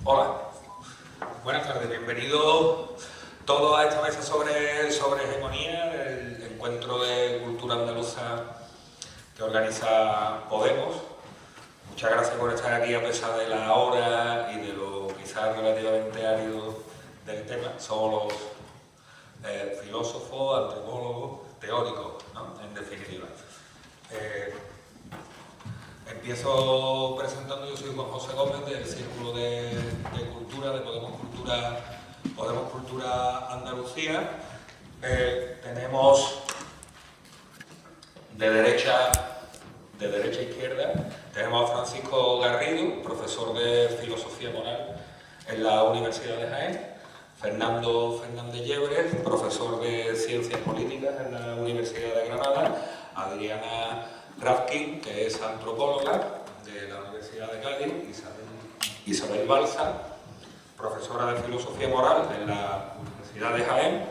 Hola, buenas tardes, bienvenidos todos a esta mesa sobre hegemonía, el encuentro de cultura andaluza que organiza Podemos. Muchas gracias por estar aquí a pesar de la hora y de lo quizás relativamente árido del tema. Somos los filósofos, antropólogos, teóricos, ¿no? En definitiva. Empiezo presentando, yo soy Juan José Gómez del Círculo de Cultura, de Podemos Cultura Andalucía. Tenemos de derecha a izquierda, tenemos a Francisco Garrido, profesor de Filosofía Moral en la Universidad de Jaén, Fernando Fernández Yebres, profesor de Ciencias Políticas en la Universidad de Granada, Adriana Rafkin, que es antropóloga de la Universidad de Cádiz, Isabel Balsa, profesora de Filosofía Moral en la Universidad de Jaén,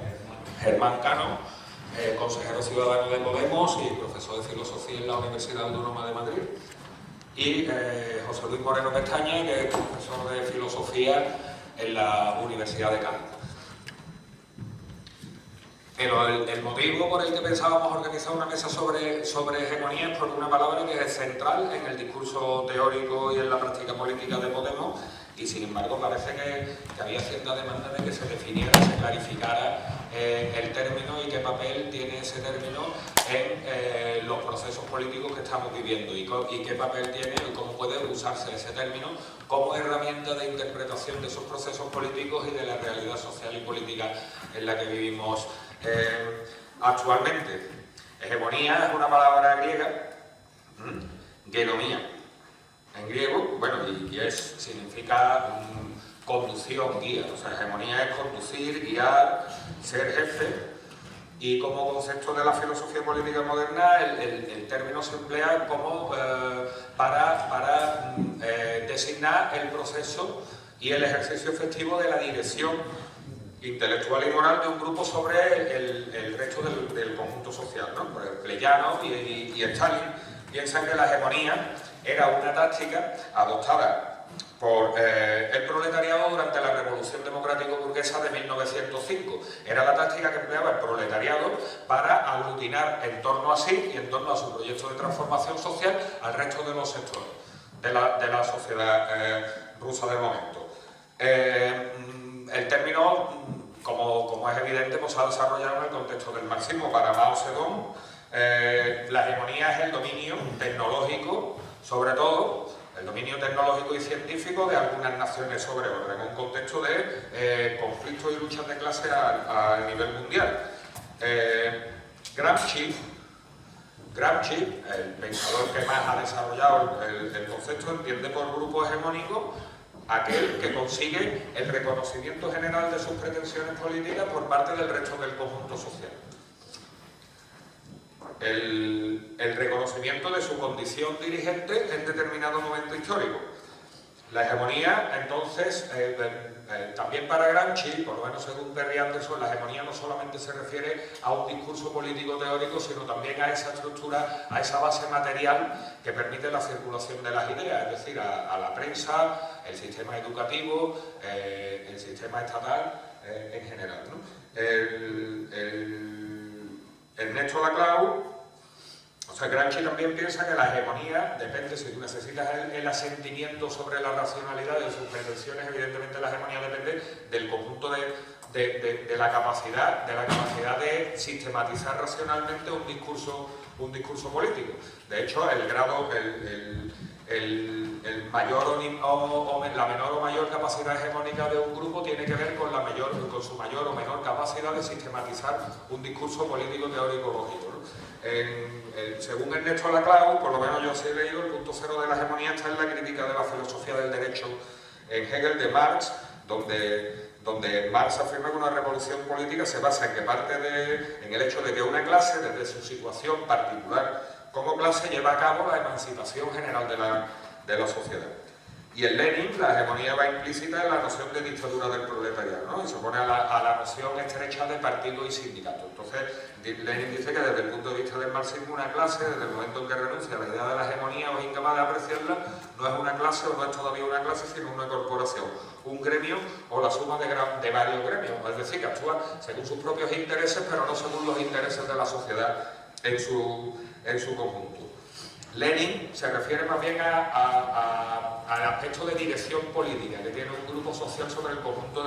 Germán Cano, consejero ciudadano de Podemos y profesor de Filosofía en la Universidad Autónoma de Madrid, y José Luis Moreno Pestaña, que es profesor de Filosofía en la Universidad de Cádiz. Pero el motivo por el que pensábamos organizar una mesa sobre hegemonía es por una palabra que es central en el discurso teórico y en la práctica política de Podemos, y sin embargo parece que había cierta demanda de que se definiera, se clarificara el término y qué papel tiene ese término en los procesos políticos que estamos viviendo y qué papel tiene y cómo puede usarse ese término como herramienta de interpretación de esos procesos políticos y de la realidad social y política en la que vivimos actualmente. Hegemonía es una palabra griega, genomía, en griego, bueno, y significa conducción, guía. O sea, hegemonía es conducir, guiar, ser jefe, y como concepto de la filosofía política moderna el término se emplea como para designar el proceso y el ejercicio efectivo de la dirección intelectual y moral de un grupo sobre el resto del conjunto social, ¿no? Por ejemplo, Pleyano y Stalin piensan que la hegemonía era una táctica adoptada por el proletariado durante la Revolución Democrático-Burguesa de 1905. Era la táctica que empleaba el proletariado para aglutinar en torno a sí y en torno a su proyecto de transformación social al resto de los sectores de la sociedad rusa del momento. El término, como es evidente, pues se ha desarrollado en el contexto del marxismo. Para Mao Zedong, la hegemonía es el dominio tecnológico, sobre todo, el dominio tecnológico y científico de algunas naciones sobre otras, en un contexto de conflictos y luchas de clase a nivel mundial. Gramsci, el pensador que más ha desarrollado el concepto, entiende por grupo hegemónico aquel que consigue el reconocimiento general de sus pretensiones políticas por parte del resto del conjunto social. El reconocimiento de su condición dirigente en determinado momento histórico. La hegemonía, entonces, también para Gramsci, por lo menos según Perry Anderson, la hegemonía no solamente se refiere a un discurso político teórico, sino también a esa estructura, a esa base material que permite la circulación de las ideas, es decir, a la prensa, el sistema educativo, el sistema estatal en general, ¿no? Ernesto Laclau, o sea, Gramsci también piensa que la hegemonía depende, si tú necesitas el asentimiento sobre la racionalidad de sus pretensiones, evidentemente la hegemonía depende del conjunto de la capacidad de sistematizar racionalmente un discurso político. De hecho, la menor o mayor capacidad hegemónica de un grupo tiene que ver con su mayor o menor capacidad de sistematizar un discurso político teórico lógico, ¿no? Según Ernesto Laclau, por lo menos yo sí he leído, el punto cero de la hegemonía está en la crítica de la filosofía del derecho en Hegel de Marx, donde Marx afirma que una revolución política se basa en que en el hecho de que una clase, desde su situación particular como clase, lleva a cabo la emancipación general de la sociedad. Y en Lenin la hegemonía va implícita en la noción de dictadura del proletariado, ¿no? Y se opone a la noción estrecha de partido y sindicato. Entonces, Lenin dice que desde el punto de vista del marxismo una clase, desde el momento en que renuncia a la idea de la hegemonía o es incapaz de apreciarla, no es una clase o no es todavía una clase, sino una corporación, un gremio o la suma de varios gremios. Es decir, que actúa según sus propios intereses, pero no según los intereses de la sociedad en su conjunto. Lenin se refiere más bien al aspecto de dirección política que tiene un grupo social sobre el conjunto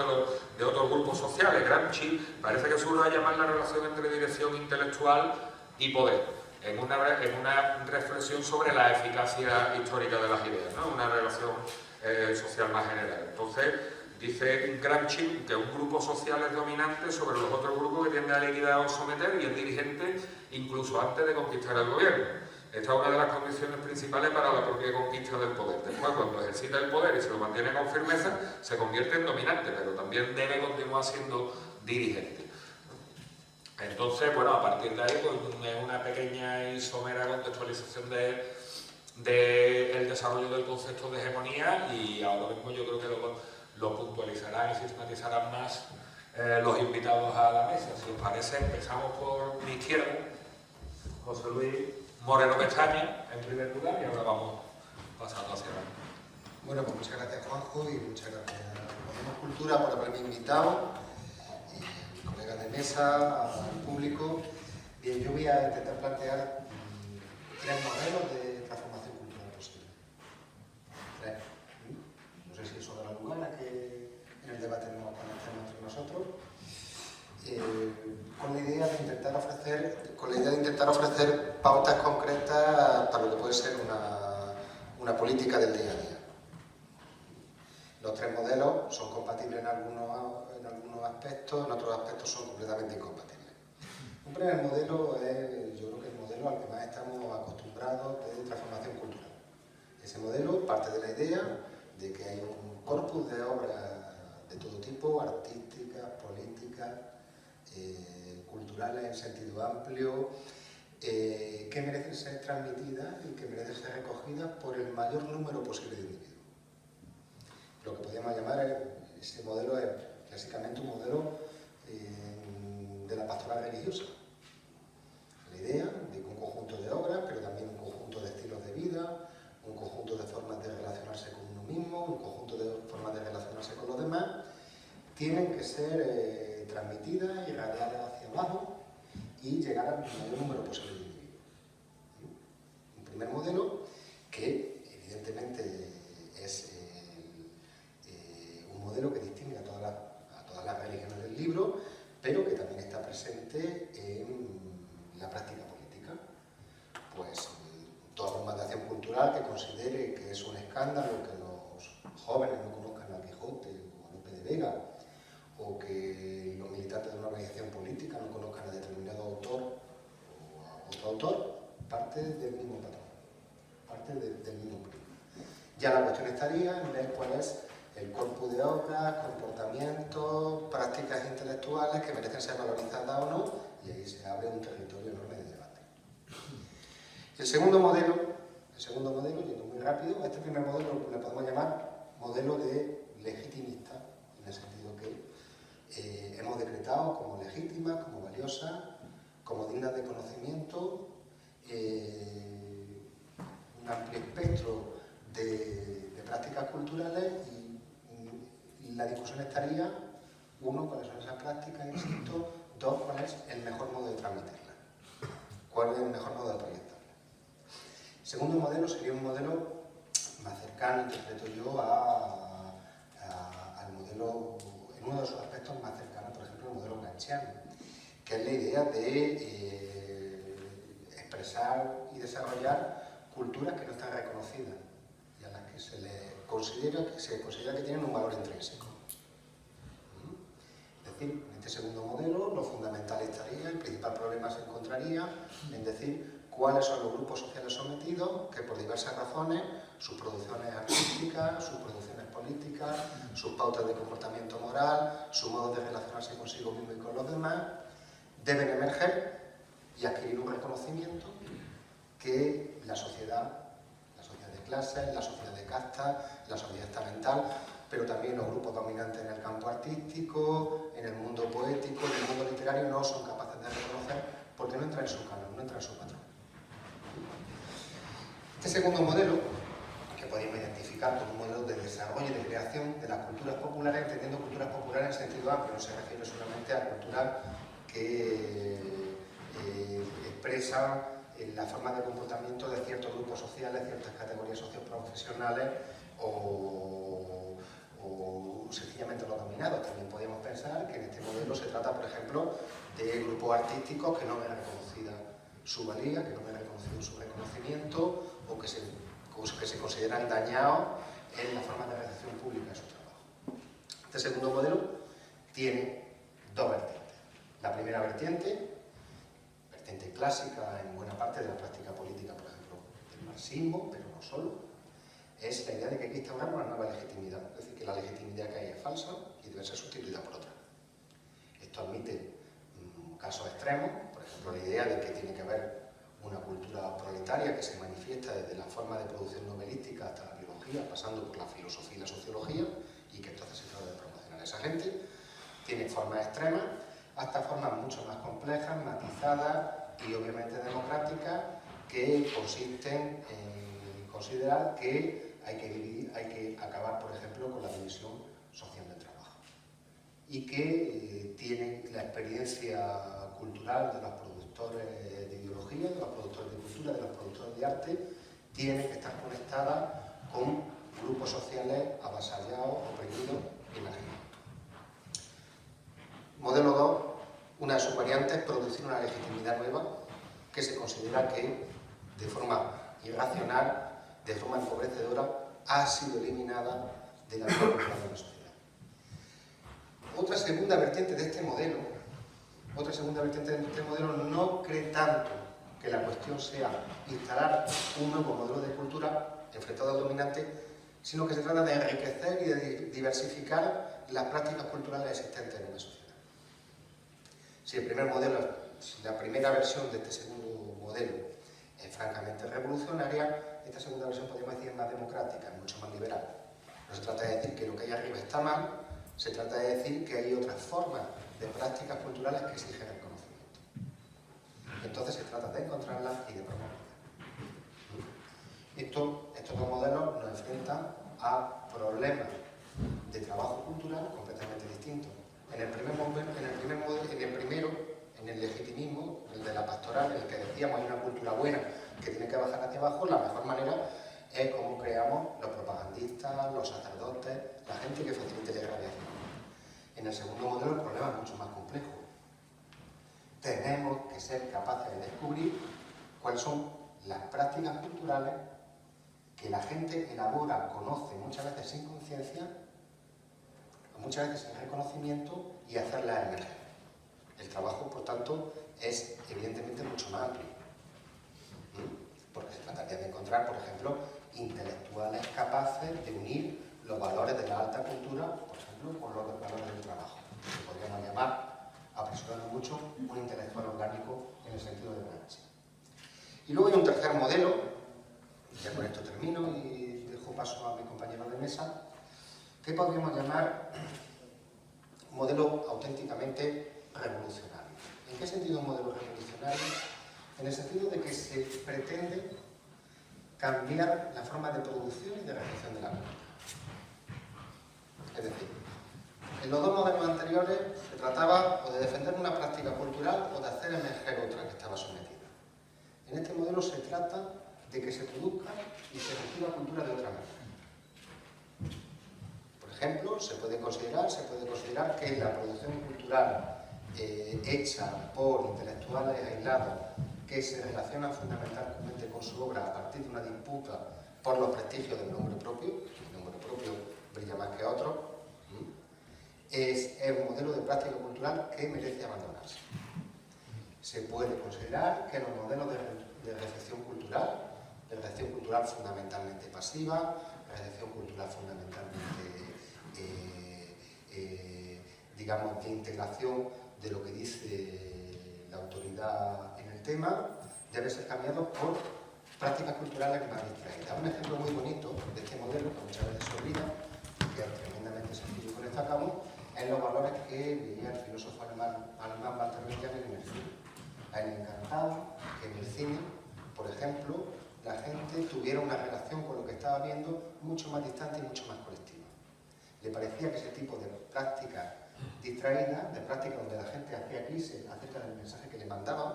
de otros grupos sociales. Gramsci parece que subraya más la relación entre dirección intelectual y poder, en una reflexión sobre la eficacia histórica de las ideas, ¿no? Una relación social más general. Entonces, dice Gramsci que un grupo social es dominante sobre los otros grupos que tienden a liquidar o someter y es dirigente incluso antes de conquistar el gobierno. Esta es una de las condiciones principales para la propia conquista del poder. Después, cuando ejercita el poder y se lo mantiene con firmeza, se convierte en dominante, pero también debe continuar siendo dirigente. Entonces, bueno, a partir de ahí, pues es una pequeña y somera contextualización del desarrollo del concepto de hegemonía, y ahora mismo yo creo que lo puntualizarán y sistematizarán más los invitados a la mesa. Si os parece, empezamos por mi izquierda, José Luis Moreno Pestaña, en primer lugar, y ahora vamos pasando hacia adelante. Bueno, pues muchas gracias, Juanjo, y muchas gracias a Podemos Cultura por haberme invitado, y a mis colegas de mesa, al público. Bien, yo voy a intentar plantear 3 modelos de transformación cultural posible. 3. No sé si eso dará lugar a que en el debate nos conectemos entre nosotros. Con la idea de intentar ofrecer pautas concretas para lo que puede ser una política del día a día. Los 3 modelos son compatibles en algunos aspectos, en otros aspectos son completamente incompatibles. Un primer modelo es, yo creo que el modelo al que más estamos acostumbrados de transformación cultural. Ese modelo parte de la idea de que hay un corpus de obras de todo tipo, artísticas, políticas, culturales en sentido amplio, que merecen ser transmitidas y que merecen ser recogidas por el mayor número posible de individuos. Lo que podríamos llamar, ese modelo es clásicamente un modelo de la pastoral religiosa. La idea de que un conjunto de obras, pero también un conjunto de estilos de vida, un conjunto de formas de relacionarse con uno mismo, un conjunto de formas de relacionarse con los demás, tienen que ser transmitidas y irradiadas hacia abajo y llegar al mayor número posible de individuos. Un primer modelo que evidentemente es un modelo que distingue a todas las religiones del libro, pero que también está presente en la práctica política. Pues toda forma de acción cultural que considere que es un escándalo que los jóvenes no conozcan a Quijote o a Lope de Vega, o que los militantes de una organización política no conozcan a determinado autor o a otro autor, parte del mismo patrón, parte del mismo primo. Ya la cuestión estaría en ver cuál es el corpus de obras, comportamientos, prácticas intelectuales que merecen ser valorizadas o no, y ahí se abre un territorio enorme de debate. El segundo modelo, yendo muy rápido, a este primer modelo le podemos llamar modelo de legitimista, en el sentido que hemos decretado como legítimas, como valiosas, como dignas de conocimiento, un amplio espectro de prácticas culturales, y la discusión estaría, 1, cuáles son esas prácticas, insisto; 2, cuál es el mejor modo de transmitirlas, cuál es el mejor modo de proyectarlas. El segundo modelo sería un modelo más cercano, interpreto yo, al modelo, en uno de sus aspectos más cercanos, por ejemplo, el modelo kantiano, que es la idea de expresar y desarrollar culturas que no están reconocidas y a las que se considera que tienen un valor intrínseco. Es decir, en este segundo modelo, lo fundamental estaría, el principal problema se encontraría en decir cuáles son los grupos sociales sometidos que por diversas razones, sus producciones artísticas, sus producciones políticas, sus pautas de comportamiento moral, su modo de relacionarse consigo mismo y con los demás, deben emerger y adquirir un reconocimiento que la sociedad de clases, la sociedad de casta, la sociedad estamental, pero también los grupos dominantes en el campo artístico, en el mundo poético, en el mundo literario, no son capaces de reconocer porque no entra en su canon, no entra en su patrón. Este segundo modelo, que podemos identificar como un modelo de desarrollo y de creación de las culturas populares, entendiendo culturas populares en sentido amplio, no se refiere solamente a culturas que expresan la forma de comportamiento de ciertos grupos sociales, ciertas categorías socioprofesionales o sencillamente los dominados. También podríamos pensar que en este modelo se trata, por ejemplo, de grupos artísticos que no ven reconocida su valía, que no ven reconocido su reconocimiento o que se consideran dañados en la forma de recepción pública de su trabajo. Este segundo modelo tiene dos vertientes. La primera vertiente clásica en buena parte de la práctica política, por ejemplo, del marxismo, pero no solo, es la idea de que hay que instaurar una nueva legitimidad, es decir, que la legitimidad que hay es falsa y debe ser sustituida por otra. Esto admite casos extremos, por ejemplo, la idea de que tiene que haber una cultura proletaria que se manifiesta desde la forma de producción novelística hasta la biología, pasando por la filosofía y la sociología, y que entonces se trata de promocionar a esa gente. Tiene formas extremas, hasta formas mucho más complejas, matizadas y obviamente democráticas, que consisten en considerar que hay que dividir, hay que acabar, por ejemplo, con la división social del trabajo. Y que tienen la experiencia cultural de los productores de ideología, de los productores de cultura, de los productores de arte, tiene que estar conectada con grupos sociales avasallados, oprimidos y marginados. Modelo 2, una de sus variantes, producir una legitimidad nueva que se considera que de forma irracional, de forma empobrecedora, ha sido eliminada de la vida cultural de la sociedad. Otra segunda vertiente de este modelo no cree tanto que la cuestión sea instalar un nuevo modelo de cultura enfrentado al dominante, sino que se trata de enriquecer y de diversificar las prácticas culturales existentes en una sociedad. Si el primer modelo, la primera versión de este segundo modelo es francamente revolucionaria, esta segunda versión podríamos decir es más democrática, es mucho más liberal. No se trata de decir que lo que hay arriba está mal, se trata de decir que hay otras formas de prácticas culturales que exigen el conocimiento. Entonces se trata de encontrarlas y de promoverlas. Estos dos modelos nos enfrentan a problemas de trabajo cultural completamente distintos. En el primero, en el legitimismo, el de la pastoral, en el que decíamos hay una cultura buena que tiene que bajar hacia abajo, la mejor manera es cómo creamos los propagandistas, los sacerdotes, la gente que facilite la irradiación. En el segundo modelo el problema es mucho más complejo. Tenemos que ser capaces de descubrir cuáles son las prácticas culturales que la gente elabora, conoce, muchas veces sin conciencia, muchas veces sin reconocimiento, y hacerlas emerger. El trabajo, por tanto, es evidentemente mucho más amplio. Porque se trataría de encontrar, por ejemplo, intelectuales capaces de unir los valores de la alta cultura, por ejemplo, con los valores del trabajo. Que podríamos llamar, apresurando mucho, un intelectual orgánico en el sentido de Gramsci. Y luego hay un tercer modelo, y ya con esto termino y dejo paso a mi compañero de mesa, que podríamos llamar un modelo auténticamente revolucionario. ¿En qué sentido un modelo revolucionario? En el sentido de que se pretende cambiar la forma de producción y de recepción de la cultura. Es decir, en los dos modelos anteriores se trataba o de defender una práctica cultural o de hacer emerger otra que estaba sometida. En este modelo se trata de que se produzca y se reciba cultura de otra manera. Por ejemplo, se puede considerar que la producción cultural hecha por intelectuales aislados que se relacionan fundamentalmente con su obra a partir de una disputa por los prestigios del nombre propio, el nombre propio brilla más que otro, es un modelo de práctica cultural que merece abandonarse. Se puede considerar que los modelos de recepción cultural fundamentalmente pasiva, recepción cultural fundamentalmente digamos, de integración de lo que dice la autoridad en el tema, debe ser cambiado por prácticas culturales más distraídas. Un ejemplo muy bonito cosa que veía el filósofo alemán Walter Benjamin en el cine. A él le encantaba que en el cine, por ejemplo, la gente tuviera una relación con lo que estaba viendo mucho más distante y mucho más colectiva. Le parecía que ese tipo de prácticas distraídas, de prácticas donde la gente hacía crisis acerca del mensaje que le mandaban,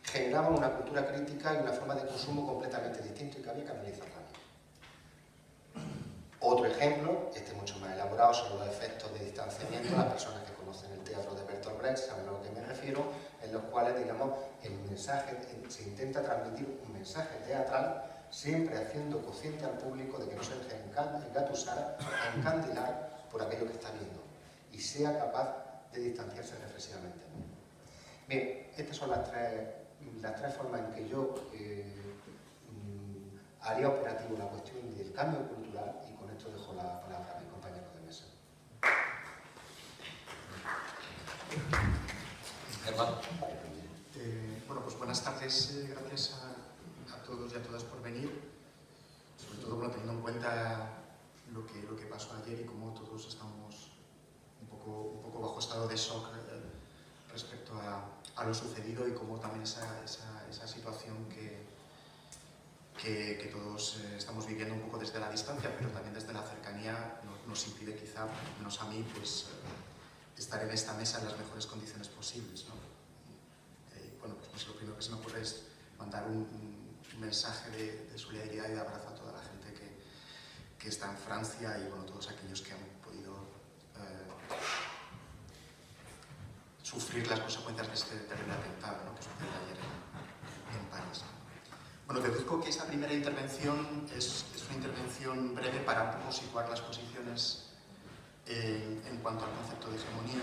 generaban una cultura crítica y una forma de consumo completamente distinta y que había que analizarla bien. Otro ejemplo, mucho más elaborado, son los efectos de distanciamiento. Las personas que conocen el teatro de Bertolt Brecht saben a lo que me refiero, en los cuales, digamos, el mensaje, se intenta transmitir un mensaje teatral, siempre haciendo consciente al público de que no se deje engatusar, encandilar por aquello que está viendo y sea capaz de distanciarse reflexivamente. Bien, estas son las tres formas en que yo haría operativo la cuestión del cambio cultural, y con esto dejo la palabra a mi compañero de mesa. Germán. Bueno, pues buenas tardes, gracias a todos y a todas por venir, sobre todo teniendo en cuenta lo que pasó ayer y cómo todos estamos un poco bajo estado de shock respecto a lo sucedido, y cómo también esa situación que todos estamos viviendo un poco desde la distancia, pero también desde la cercanía, nos impide quizá, menos a mí, pues estar en esta mesa en las mejores condiciones posibles, ¿no? Bueno, pues lo primero que se me ocurre es mandar un mensaje de solidaridad y de abrazo a toda la gente que está en Francia, y bueno, todos aquellos que han podido sufrir las consecuencias de este terrible atentado, ¿no?, que sucedió ayer en París. Bueno, deduzco que esta primera intervención es una intervención breve para un poco situar las posiciones en cuanto al concepto de hegemonía,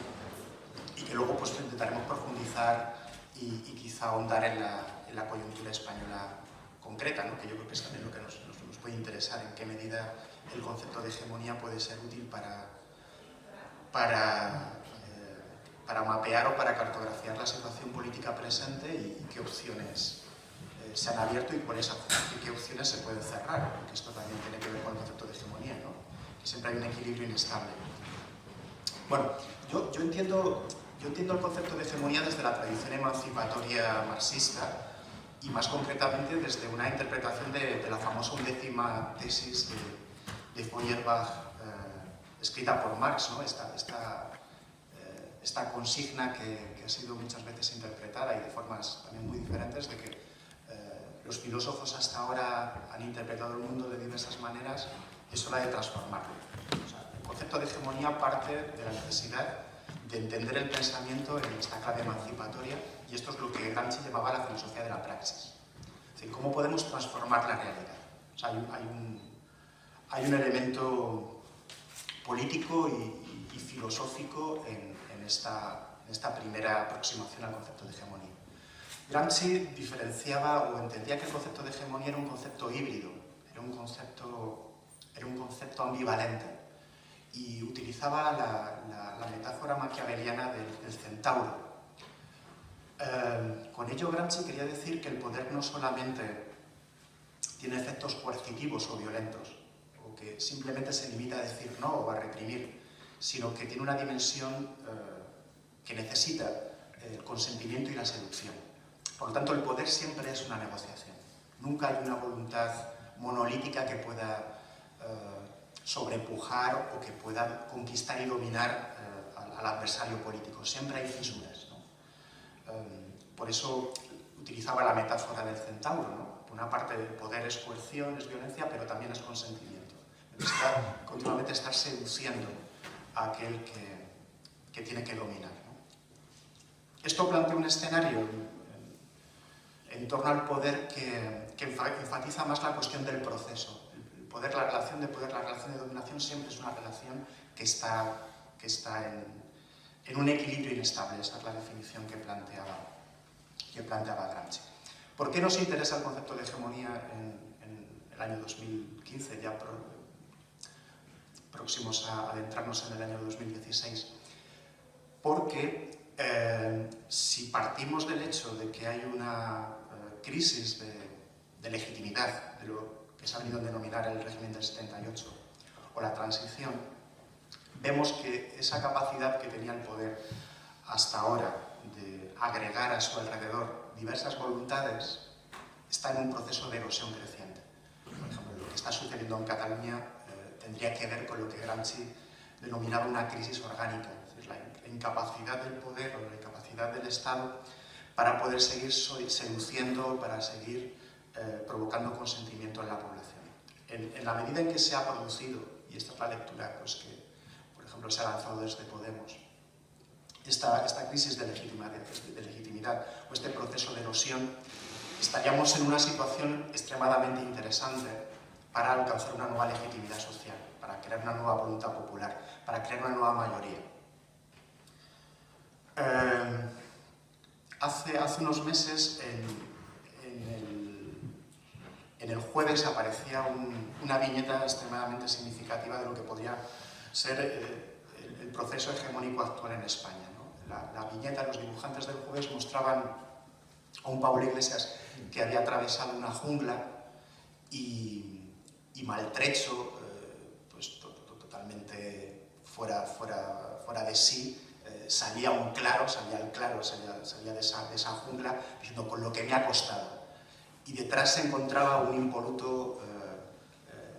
y que luego pues intentaremos profundizar y quizá ahondar en la coyuntura española concreta, ¿no?, que yo creo que es también lo que nos puede interesar, en qué medida el concepto de hegemonía puede ser útil para mapear o para cartografiar la situación política presente, y qué opciones se han abierto y qué opciones se pueden cerrar, porque esto también tiene que ver con el concepto de hegemonía, ¿no?, que siempre hay un equilibrio inestable. Bueno, yo entiendo el concepto de hegemonía desde la tradición emancipatoria marxista, y más concretamente desde una interpretación de la famosa 11ª tesis de Feuerbach, escrita por Marx, ¿no?, esta consigna que ha sido muchas veces interpretada, y de formas también muy diferentes, de que los filósofos hasta ahora han interpretado el mundo de diversas maneras, es hora de transformarlo. O sea, el concepto de hegemonía parte de la necesidad de entender el pensamiento en esta clave emancipatoria, y esto es lo que Gramsci llamaba la filosofía de la praxis. Es decir, ¿cómo podemos transformar la realidad? O sea, hay un elemento político y filosófico en esta primera aproximación al concepto de hegemonía. Gramsci diferenciaba o entendía que el concepto de hegemonía era un concepto híbrido, era un concepto ambivalente, y utilizaba la metáfora maquiaveliana del centauro. Con ello Gramsci quería decir que el poder no solamente tiene efectos coercitivos o violentos, o que simplemente se limita a decir no o a reprimir, sino que tiene una dimensión que necesita el consentimiento y la seducción. Por lo tanto, el poder siempre es una negociación. Nunca hay una voluntad monolítica que pueda sobrepujar o que pueda conquistar y dominar al adversario político. Siempre hay fisuras, ¿no? Por eso utilizaba la metáfora del centauro, ¿no? Por una parte, el poder es coerción, es violencia, pero también es consentimiento. Necesita continuamente estar seduciendo a aquel que tiene que dominar, ¿no? Esto plantea un escenario en torno al poder que enfatiza más la cuestión del proceso. El poder, la relación de poder, la relación de dominación siempre es una relación que está en un equilibrio inestable. Esa es la definición que planteaba Gramsci. ¿Por qué nos interesa el concepto de hegemonía en el año 2015, ya próximos a adentrarnos en el año 2016? Porque si partimos del hecho de que hay una crisis de legitimidad de lo que se ha venido a denominar el régimen del 78 o la transición, vemos que esa capacidad que tenía el poder hasta ahora de agregar a su alrededor diversas voluntades está en un proceso de erosión creciente. Por ejemplo, lo que está sucediendo en Cataluña tendría que ver con lo que Gramsci denominaba una crisis orgánica, es decir, la incapacidad del poder o la incapacidad del Estado para poder seguir seduciendo, para seguir provocando consentimiento en la población. En la medida en que se ha producido, y esta es la lectura pues, que, por ejemplo, se ha lanzado desde Podemos, esta crisis de legitimidad o este proceso de erosión, estaríamos en una situación extremadamente interesante para alcanzar una nueva legitimidad social, para crear una nueva voluntad popular, para crear una nueva mayoría. Hace unos meses, en el Jueves, aparecía una viñeta extremadamente significativa de lo que podría ser el proceso hegemónico actual en España, ¿no? La viñeta, los dibujantes del Jueves mostraban a un Pablo Iglesias que había atravesado una jungla y maltrecho, pues totalmente fuera de sí, salía al claro, salía de esa jungla diciendo con lo que me ha costado. Y detrás se encontraba un impoluto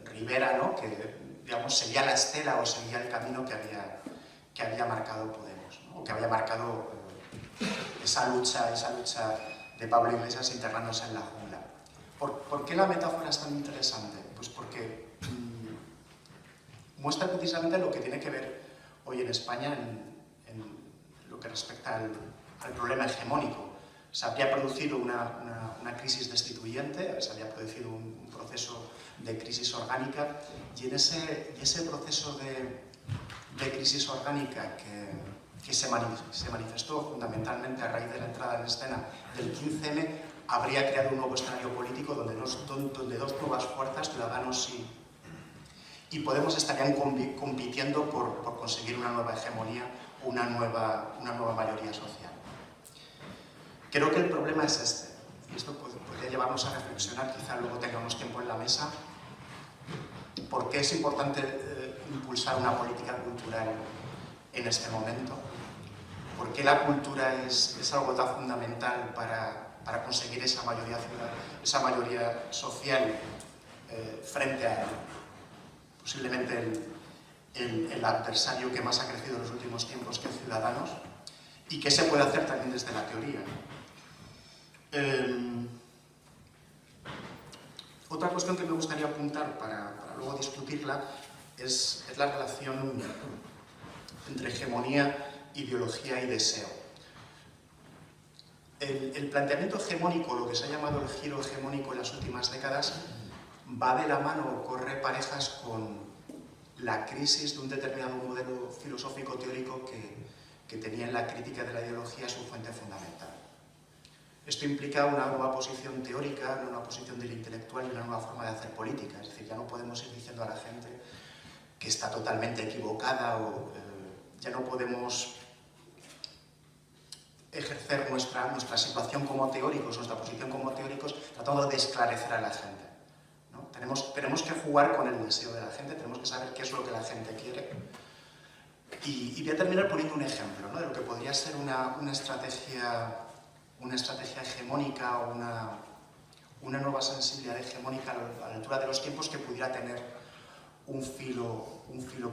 Rivera, ¿no? Que digamos seguía la estela o seguía el camino que había marcado Podemos, ¿no? O que había marcado esa lucha de Pablo Iglesias internándose en la jungla. ¿Por qué la metáfora es tan interesante? Pues porque muestra precisamente lo que tiene que ver hoy en España en lo que respecta al problema hegemónico. Se habría producido una crisis destituyente, se había producido un proceso de crisis orgánica, y en ese proceso de crisis orgánica que se manifestó fundamentalmente a raíz de la entrada en escena del 15M, habría creado un nuevo escenario político donde dos nuevas fuerzas, Ciudadanos y Podemos, estarían compitiendo por conseguir una nueva hegemonía, una nueva mayoría social. Creo que el problema es este, y esto podría llevarnos a reflexionar, quizá luego tengamos tiempo en la mesa, por qué es importante impulsar una política cultural en este momento, por qué la cultura es algo tan fundamental para conseguir esa mayoría social frente a posiblemente el adversario que más ha crecido en los últimos tiempos, que es Ciudadanos, y qué se puede hacer también desde la teoría. Otra cuestión que me gustaría apuntar para luego discutirla es la relación entre hegemonía, ideología y deseo. El planteamiento hegemónico, lo que se ha llamado el giro hegemónico en las últimas décadas, va de la mano o corre parejas con la crisis de un determinado modelo filosófico teórico que tenía en la crítica de la ideología su fuente fundamental. Esto implica una nueva posición teórica, una nueva posición del intelectual y una nueva forma de hacer política. Es decir, ya no podemos ir diciendo a la gente que está totalmente equivocada o ya no podemos ejercer nuestra situación como teóricos, nuestra posición como teóricos, tratando de esclarecer a la gente, ¿no? Tenemos que jugar con el deseo de la gente, tenemos que saber qué es lo que la gente quiere. Y voy a terminar poniendo un ejemplo, ¿no? De lo que podría ser una estrategia hegemónica o una nueva sensibilidad hegemónica a la altura de los tiempos que pudiera tener un filo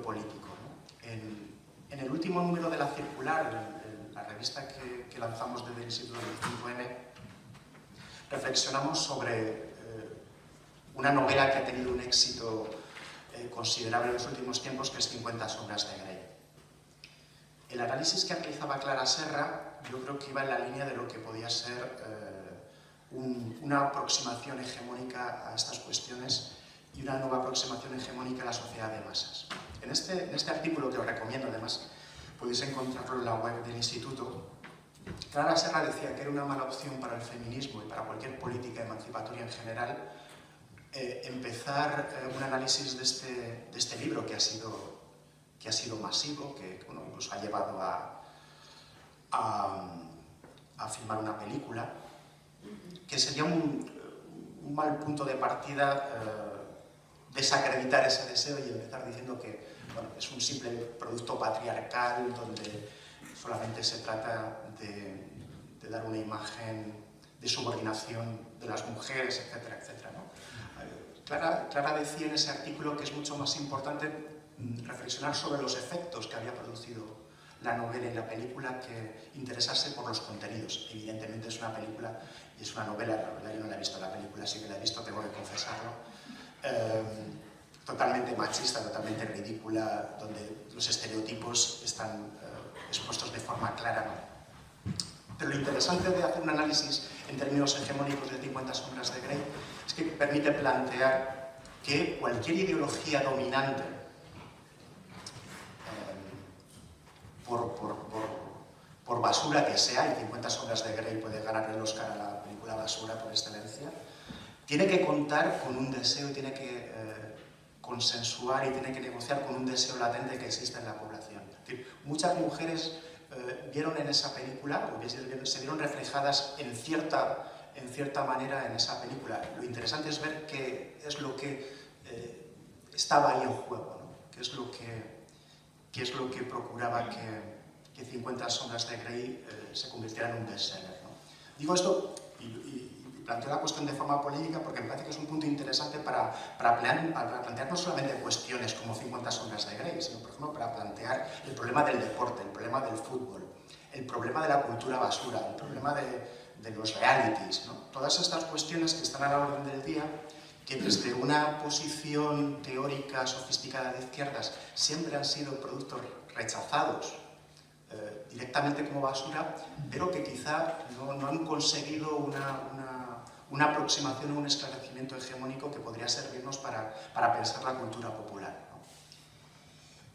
político, ¿no? En el último número de La Circular, la revista que lanzamos desde el Instituto del 5M, reflexionamos sobre una novela que ha tenido un éxito considerable en los últimos tiempos, que es 50 sombras de Grey. El análisis que realizaba Clara Serra, yo creo que iba en la línea de lo que podía ser una aproximación hegemónica a estas cuestiones y una nueva aproximación hegemónica a la sociedad de masas. En este artículo, que os recomiendo, además podéis encontrarlo en la web del Instituto, Clara Serra decía que era una mala opción para el feminismo y para cualquier política emancipatoria en general empezar un análisis de este libro que ha sido masivo, que bueno, incluso ha llevado a filmar una película, que sería un mal punto de partida desacreditar ese deseo y empezar diciendo que bueno, es un simple producto patriarcal donde solamente se trata de dar una imagen de subordinación de las mujeres, etcétera, etcétera, ¿no? Clara decía en ese artículo que es mucho más importante reflexionar sobre los efectos que había producido la novela y la película que interesarse por los contenidos. Evidentemente es una película y es una novela, la novela yo no la he visto, la película sí que la he visto, tengo que confesarlo, totalmente machista, totalmente ridícula, donde los estereotipos están expuestos de forma clara, ¿no? Pero lo interesante de hacer un análisis en términos hegemónicos de 50 sombras de Grey es que permite plantear que cualquier ideología dominante por basura que sea, y 50 sombras de Grey puede ganar el Oscar a la película basura por excelencia, tiene que contar con un deseo y tiene que consensuar y tiene que negociar con un deseo latente que existe en la población. Es decir, muchas mujeres vieron en esa película, o se vieron reflejadas en cierta manera en esa película. Lo interesante es ver qué es lo que estaba ahí en juego, ¿no? Qué es lo que procuraba que 50 sombras de Grey se convirtiera en un bestseller, ¿no? Digo esto y planteo la cuestión de forma polémica porque me parece que es un punto interesante para plantear no solamente cuestiones como 50 sombras de Grey, sino por ejemplo para plantear el problema del deporte, el problema del fútbol, el problema de la cultura basura, el problema de los realities, ¿no? Todas estas cuestiones que están a la orden del día, que desde una posición teórica sofisticada de izquierdas siempre han sido productos rechazados directamente como basura, pero que quizá no han conseguido una aproximación o un esclarecimiento hegemónico que podría servirnos para pensar la cultura popular, ¿no?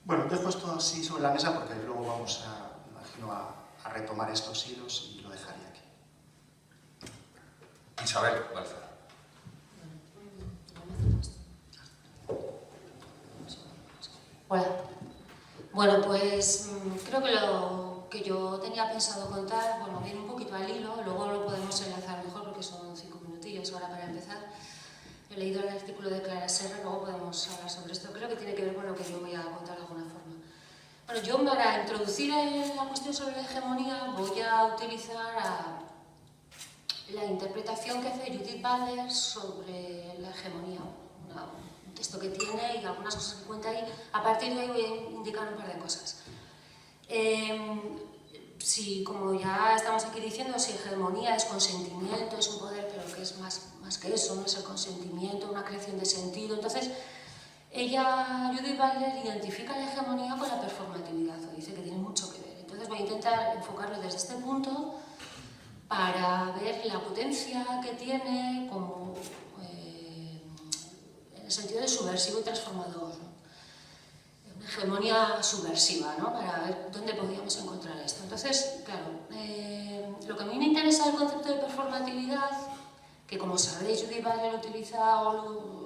Bueno, dejo esto así sobre la mesa porque luego vamos imagino, a retomar estos hilos y lo dejaría aquí. Isabel Balzar. Hola. Bueno, pues creo que lo que yo tenía pensado contar, bueno, viene un poquito al hilo, luego lo podemos enlazar mejor porque son 5 minutillos ahora para empezar. He leído el artículo de Clara Serra, luego podemos hablar sobre esto. Creo que tiene que ver con lo que yo voy a contar de alguna forma. Bueno, yo para introducir la cuestión sobre la hegemonía voy a utilizar la interpretación que hace Judith Butler sobre la hegemonía. Un texto que tiene y algunas cosas que cuenta ahí. A partir de ahí voy a indicar un par de cosas. Si, como ya estamos aquí diciendo, si hegemonía es consentimiento, es un poder, pero que es más que eso, no es el consentimiento, una creación de sentido. Entonces, Judith Butler, identifica la hegemonía con la performatividad, o dice que tiene mucho que ver. Entonces voy a intentar enfocarlo desde este punto para ver la potencia que tiene como en el sentido de subversivo y transformador, ¿no? Una hegemonía subversiva, ¿no? Para ver dónde podíamos encontrar esto. Entonces, claro, lo que a mí me interesa del concepto de performatividad, que como sabéis Judith Butler lo utiliza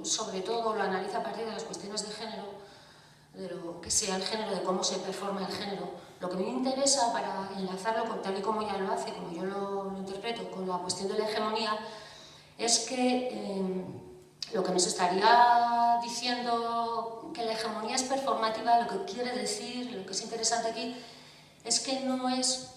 sobre todo lo analiza a partir de las cuestiones de género, de lo que sea el género, de cómo se performa el género. Lo que a mí me interesa para enlazarlo con tal y como ya lo hace, como yo lo interpreto, con la cuestión de la hegemonía, es que lo que nos estaría diciendo que la hegemonía es performativa, lo que quiere decir, lo que es interesante aquí, es que no es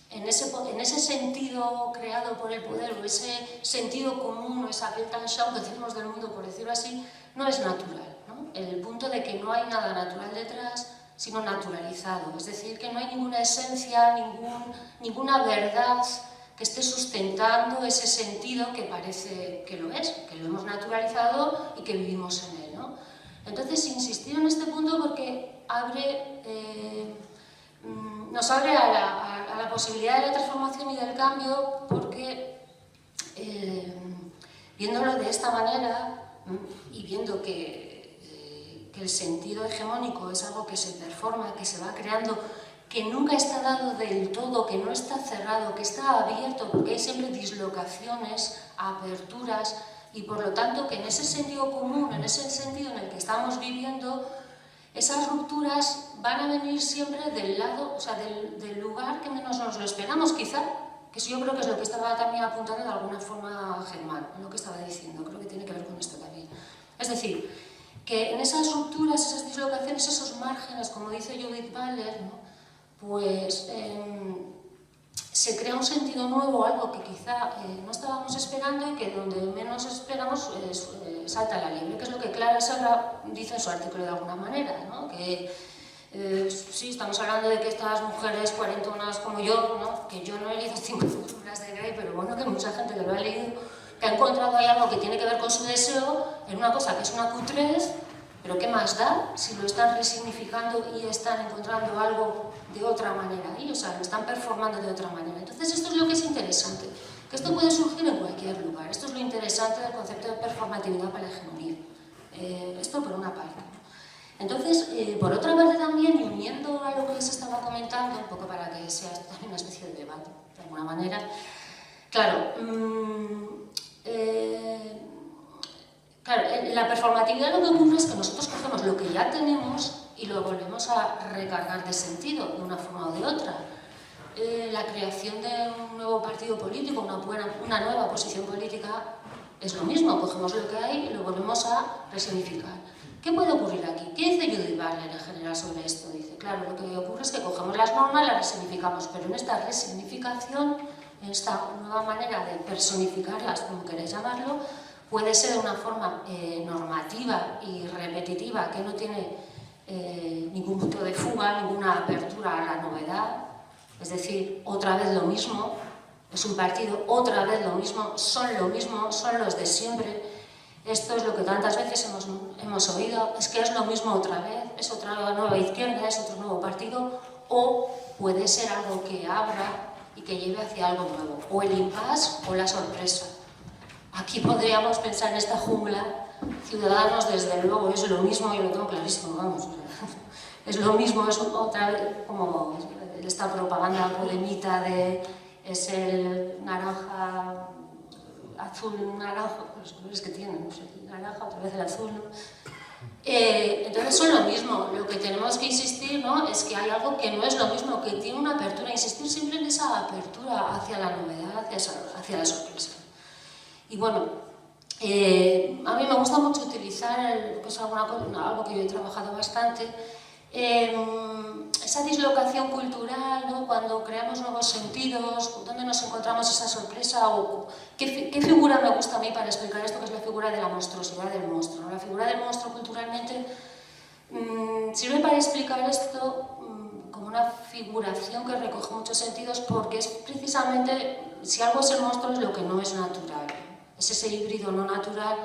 en ese sentido creado por el poder o ese sentido común o esa Weltanschauung que decimos del mundo, por decirlo así, no es natural, ¿no? El punto de que no hay nada natural detrás, sino naturalizado, es decir, que no hay ninguna esencia, ninguna verdad que esté sustentando ese sentido que parece que lo es, que lo hemos naturalizado y que vivimos en él, ¿no? Entonces, insistir en este punto porque nos abre a la posibilidad de la transformación y del cambio, porque viéndolo de esta manera y viendo que el sentido hegemónico es algo que se performa, que se va creando, que nunca está dado del todo, que no está cerrado, que está abierto, porque hay siempre dislocaciones, aperturas, y por lo tanto que en ese sentido común, en ese sentido en el que estamos viviendo, esas rupturas van a venir siempre del lado, o sea, del lugar que menos nos lo esperamos, quizá, que eso yo creo que es lo que estaba también apuntando de alguna forma Germán, lo que estaba diciendo, creo que tiene que ver con esto también. Es Es decir, que en esas rupturas, esas dislocaciones, esos márgenes, como dice Judith Butler, ¿no? Pues se crea un sentido nuevo, algo que quizá no estábamos esperando y que donde menos esperamos salta la liebre, que es lo que Clara Serra dice en su artículo de alguna manera, ¿no? Que sí, estamos hablando de que estas mujeres cuarentonas como yo, ¿no? Que yo no he leído 5 sombras de Grey, pero bueno, que mucha gente que lo ha leído, que ha encontrado ahí algo que tiene que ver con su deseo en una cosa que es una cutrez, pero ¿qué más da si lo están resignificando y están encontrando algo de otra manera ahí? O sea, lo están performando de otra manera. Entonces esto es lo que es interesante, que esto puede surgir en cualquier lugar. Esto es lo interesante del concepto de performatividad para la hegemonía. Esto por una parte. Entonces, por otra parte también, y uniendo a lo que les estaba comentando, un poco para que sea también una especie de debate, de alguna manera, claro, la performatividad lo que ocurre es que nosotros cogemos lo que ya tenemos y lo volvemos a recargar de sentido, de una forma o de otra. La creación de un nuevo partido político, una nueva posición política, es lo mismo, cogemos lo que hay y lo volvemos a resignificar. ¿Qué puede ocurrir aquí? ¿Qué dice Judith Butler en general sobre esto? Dice, claro, lo que ocurre es que cogemos las normas y las resignificamos, pero en esta resignificación, en esta nueva manera de personificarlas, como queréis llamarlo, puede ser de una forma normativa y repetitiva que no tiene ningún punto de fuga, ninguna apertura a la novedad, es decir, otra vez lo mismo, es un partido, otra vez lo mismo, son los de siempre. Esto es lo que tantas veces hemos oído, es que es lo mismo otra vez, es otra nueva izquierda, es otro nuevo partido, o puede ser algo que abra y que lleve hacia algo nuevo, o el impasse o la sorpresa. Aquí podríamos pensar en esta jungla, Ciudadanos desde luego es lo mismo, yo lo tengo clarísimo, vamos, es lo mismo, es otra vez como esta propaganda podemita de es el naranja, azul, naranja, los colores que tienen, no sé, naranja, otra vez el azul, ¿no? Entonces son lo mismo, lo que tenemos que insistir, ¿no? Es que hay algo que no es lo mismo, que tiene una apertura, insistir siempre en esa apertura hacia la novedad, hacia la sorpresa. Y bueno, a mí me gusta mucho utilizar, pues algo que yo he trabajado bastante, esa dislocación cultural, ¿no? Cuando creamos nuevos sentidos, ¿dónde nos encontramos esa sorpresa? O ¿qué figura me gusta a mí para explicar esto, que es la figura de la monstruosidad del monstruo, ¿no? La figura del monstruo culturalmente sirve para explicar esto como una figuración que recoge muchos sentidos, porque es precisamente, si algo es el monstruo, es lo que no es natural, es ese híbrido no natural,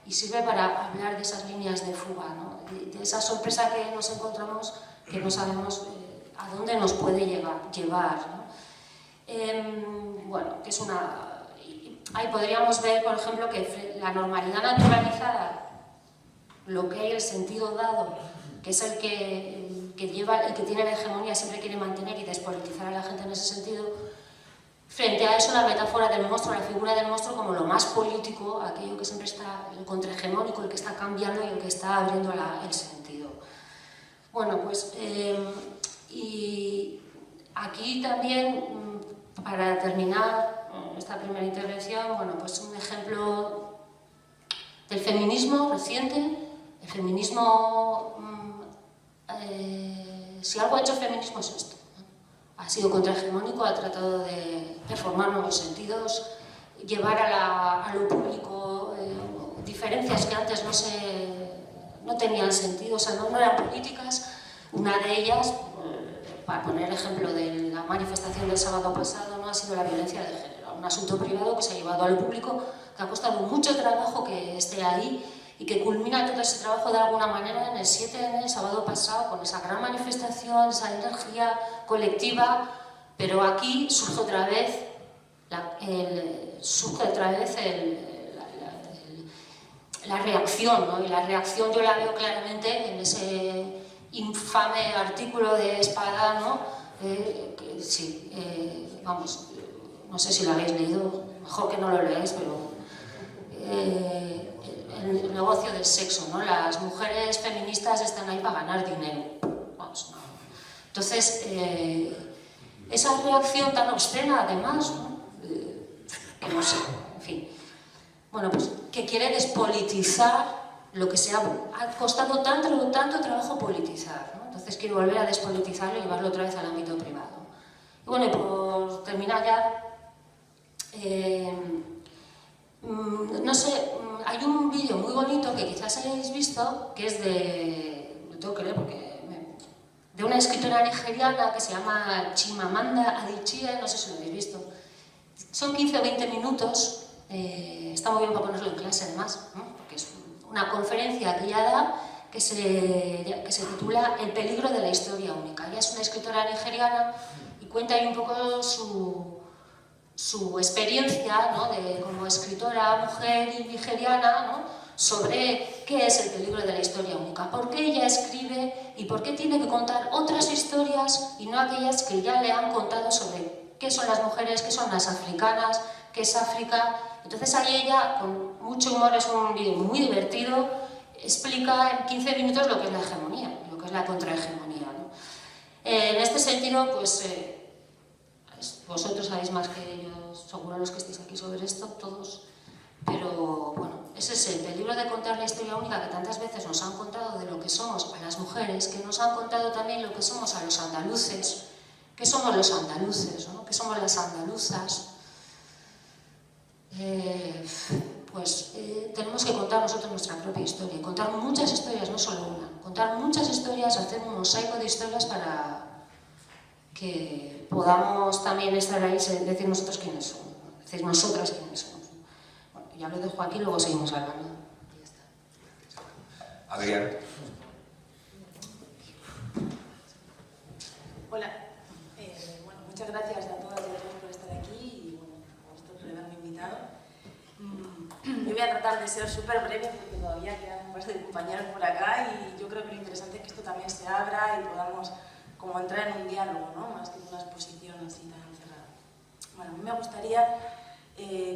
y sirve para hablar de esas líneas de fuga, ¿no? De esa sorpresa que nos encontramos, que no sabemos a dónde nos puede llevar, ¿no? Bueno, que es una... Ahí podríamos ver, por ejemplo, que la normalidad naturalizada, lo que hay, el sentido dado, que es el que tiene la hegemonía, siempre quiere mantener y despolitizar a la gente en ese sentido. Frente a eso, la metáfora del monstruo, la figura del monstruo como lo más político, aquello que siempre está, el contrahegemónico, el que está cambiando y el que está abriendo el sentido. Bueno, pues, y aquí también, para terminar esta primera intervención, bueno, pues un ejemplo del feminismo reciente. El feminismo, si algo ha hecho el feminismo es esto. Ha sido contrahegemónico, ha tratado de performar nuevos sentidos, llevar a lo público diferencias que antes no tenían sentido, o sea, no eran políticas. Una de ellas, para poner el ejemplo de la manifestación del sábado pasado, no ha sido la violencia de género, un asunto privado que se ha llevado a lo público, que ha costado mucho trabajo que esté ahí y que culmina todo ese trabajo de alguna manera en el 7N, el sábado pasado, con esa gran manifestación, esa energía colectiva, pero aquí surge otra vez la reacción, ¿no? Y la reacción yo la veo claramente en ese infame artículo de Espada, ¿no? Vamos, no sé si lo habéis leído, mejor que no lo leáis, pero el negocio del sexo, ¿no? Las mujeres feministas están ahí para ganar dinero. Vamos, ¿no? Entonces, esa reacción tan obscena, además, ¿no? Que no sé, en fin. Bueno, pues que quiere despolitizar lo que ha costado tanto trabajo politizar, ¿no? Entonces quiero volver a despolitizarlo y llevarlo otra vez al ámbito privado. Y bueno, y por terminar ya, no sé, hay un vídeo muy bonito que quizás hayáis visto, que es lo tengo que leer de una escritora nigeriana que se llama Chimamanda Adichie, no sé si lo habéis visto. Son 15 o 20 minutos, está muy bien para ponerlo en clase además, ¿no? Porque es una conferencia que ella da que se titula El peligro de la historia única. Ella es una escritora nigeriana y cuenta ahí un poco su experiencia, ¿no? Como escritora, mujer y nigeriana, ¿no? Sobre qué es el peligro de la historia única, por qué ella escribe y por qué tiene que contar otras historias y no aquellas que ya le han contado sobre qué son las mujeres, qué son las africanas, qué es África. Entonces ahí ella, con mucho humor, es un vídeo muy divertido, explica en 15 minutos lo que es la hegemonía, lo que es la contrahegemonía, ¿no? En este sentido, pues vosotros sabéis más que ellos, seguro los que estéis aquí sobre esto, todos, pero bueno, ese es el peligro de contar la historia única que tantas veces nos han contado de lo que somos a las mujeres, que nos han contado también lo que somos a los andaluces, que somos los andaluces, ¿no? Que somos las andaluzas. Tenemos que contar nosotros nuestra propia historia, contar muchas historias, no solo una, contar muchas historias, hacer un mosaico de historias para que podamos también estar ahí y decir nosotros quiénes somos, decir nosotras quiénes somos. Bueno, ya lo dejo aquí, luego seguimos hablando. Ya está. Adrián. Hola, bueno, muchas gracias a todas y a todos por estar aquí y bueno, a vosotros por haberme invitado. Yo voy a tratar de ser súper breve porque todavía quedan un par de compañeros por acá y yo creo que lo interesante es que esto también se abra y podamos como entrar en un diálogo, ¿no? Más que una exposición así tan cerrada. Bueno, a mí me gustaría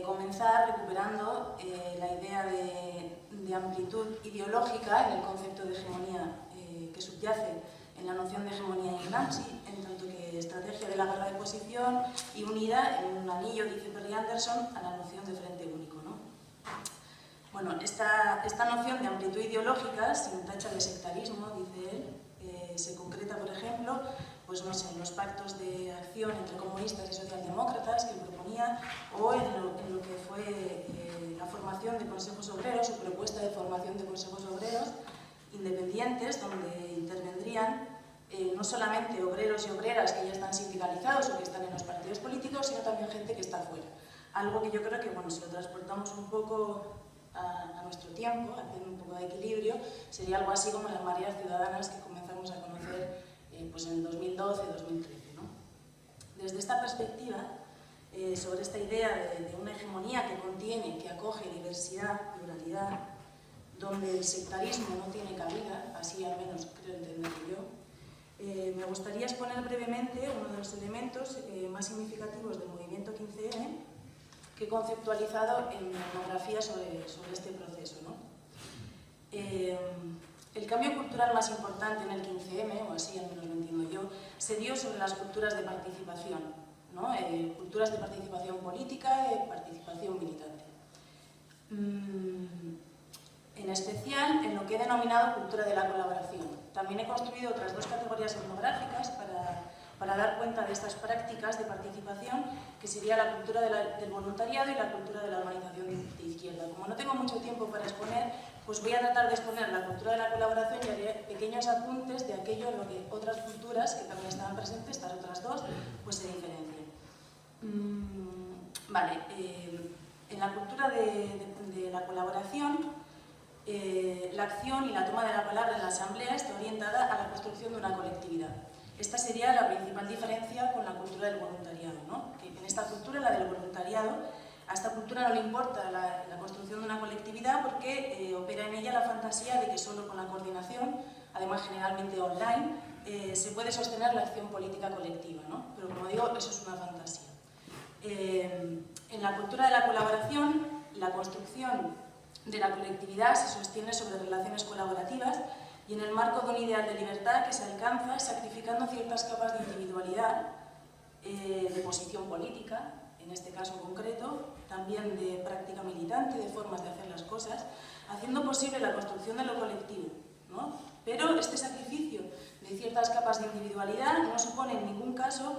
comenzar recuperando la idea de amplitud ideológica en el concepto de hegemonía que subyace en la noción de hegemonía en Gramsci, en tanto que estrategia de la guerra de posición y unida en un anillo, dice Perry Anderson, a la noción de frente único, ¿no? Bueno, esta noción de amplitud ideológica, sin tacha de sectarismo, dice él, se concreta, por ejemplo, pues no sé, en los pactos de acción entre comunistas y socialdemócratas que proponía, o en lo que fue la formación de consejos obreros, o propuesta de formación de consejos obreros independientes, donde intervendrían no solamente obreros y obreras que ya están sindicalizados o que están en los partidos políticos, sino también gente que está fuera. Algo que yo creo que, bueno, si lo transportamos un poco a nuestro tiempo, haciendo un poco de equilibrio, sería algo así como las mareas ciudadanas que comenzamos a conocer pues en 2012-2013, ¿no? Desde esta perspectiva, sobre esta idea de una hegemonía que contiene, que acoge diversidad, pluralidad, donde el sectarismo no tiene cabida, así al menos creo entenderlo yo, me gustaría exponer brevemente uno de los elementos más significativos del movimiento 15M que he conceptualizado en mi monografía sobre este proceso, ¿no? El cambio cultural más importante en el 15M, o así al menos lo entiendo yo, se dio sobre las culturas de participación, ¿no? Culturas de participación política y participación militante. En especial en lo que he denominado cultura de la colaboración. También he construido otras dos categorías etnográficas para dar cuenta de estas prácticas de participación, que sería la cultura del voluntariado y la cultura de la organización de izquierda. Como no tengo mucho tiempo para exponer, pues voy a tratar de exponer la cultura de la colaboración y haré pequeños apuntes de aquello en lo que otras culturas que también estaban presentes, estas otras dos, pues se diferencian. Vale, en la cultura de la colaboración, la acción y la toma de la palabra en la asamblea está orientada a la construcción de una colectividad. Esta sería la principal diferencia con la cultura del voluntariado, ¿no? Que en esta cultura, la del voluntariado, a esta cultura no le importa la construcción de una colectividad porque opera en ella la fantasía de que solo con la coordinación, además generalmente online, se puede sostener la acción política colectiva, ¿no? Pero como digo, eso es una fantasía. En la cultura de la colaboración, la construcción de la colectividad se sostiene sobre relaciones colaborativas y en el marco de un ideal de libertad que se alcanza sacrificando ciertas capas de individualidad, de posición política, en este caso concreto, también de práctica militante, de formas de hacer las cosas, haciendo posible la construcción de lo colectivo, ¿no? Pero este sacrificio de ciertas capas de individualidad no supone en ningún caso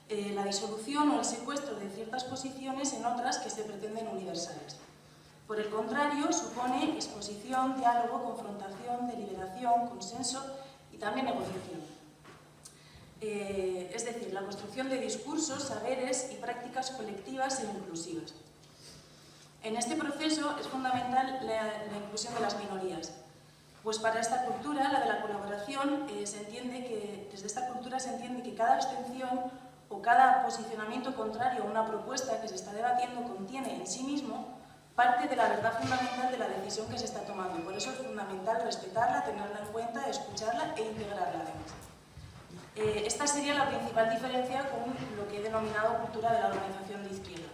la disolución o el secuestro de ciertas posiciones en otras que se pretenden universales. Por el contrario, supone exposición, diálogo, confrontación, deliberación, consenso y también negociación. Es decir, la construcción de discursos, saberes y prácticas colectivas e inclusivas. En este proceso es fundamental la inclusión de las minorías, pues para esta cultura, la de la colaboración, desde esta cultura se entiende que cada abstención o cada posicionamiento contrario a una propuesta que se está debatiendo contiene en sí mismo parte de la verdad fundamental de la decisión que se está tomando. Por eso es fundamental respetarla, tenerla en cuenta, escucharla e integrarla además. Esta sería la principal diferencia con lo que he denominado cultura de la organización de izquierda,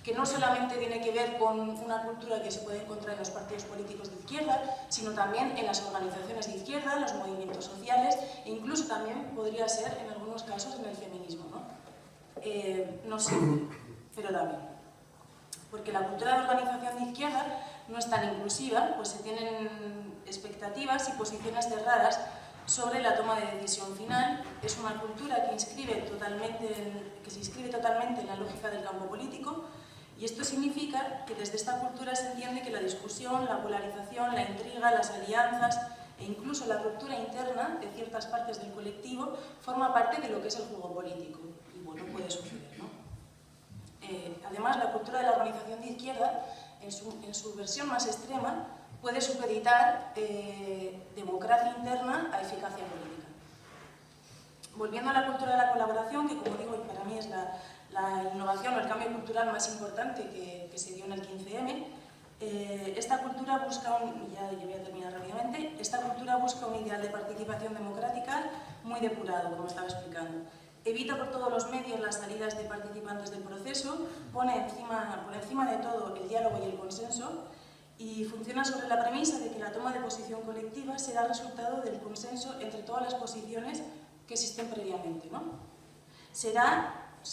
que no solamente tiene que ver con una cultura que se puede encontrar en los partidos políticos de izquierda, sino también en las organizaciones de izquierda, en los movimientos sociales e incluso también podría ser en algunos casos en el feminismo, ¿no? No siempre, pero también. Porque la cultura de organización de izquierda no es tan inclusiva, pues se tienen expectativas y posiciones cerradas sobre la toma de decisión final. Es una cultura que se inscribe totalmente en la lógica del campo político, y esto significa que desde esta cultura se entiende que la discusión, la polarización, la intriga, las alianzas e incluso la ruptura interna de ciertas partes del colectivo forma parte de lo que es el juego político. Y bueno, puede suceder, ¿no? Además, la cultura de la organización de izquierda, en su versión más extrema, puede supeditar democracia interna a eficacia política. Volviendo a la cultura de la colaboración, que como digo, para mí es la innovación o el cambio cultural más importante que se dio en el 15M, esta cultura busca ya voy a terminar rápidamente, esta cultura busca un ideal de participación democrática muy depurado, como estaba explicando. Evita por todos los medios las salidas de participantes del proceso, pone por encima de todo el diálogo y el consenso, y funciona sobre la premisa de que la toma de posición colectiva será resultado del consenso entre todas las posiciones que existen previamente, ¿no?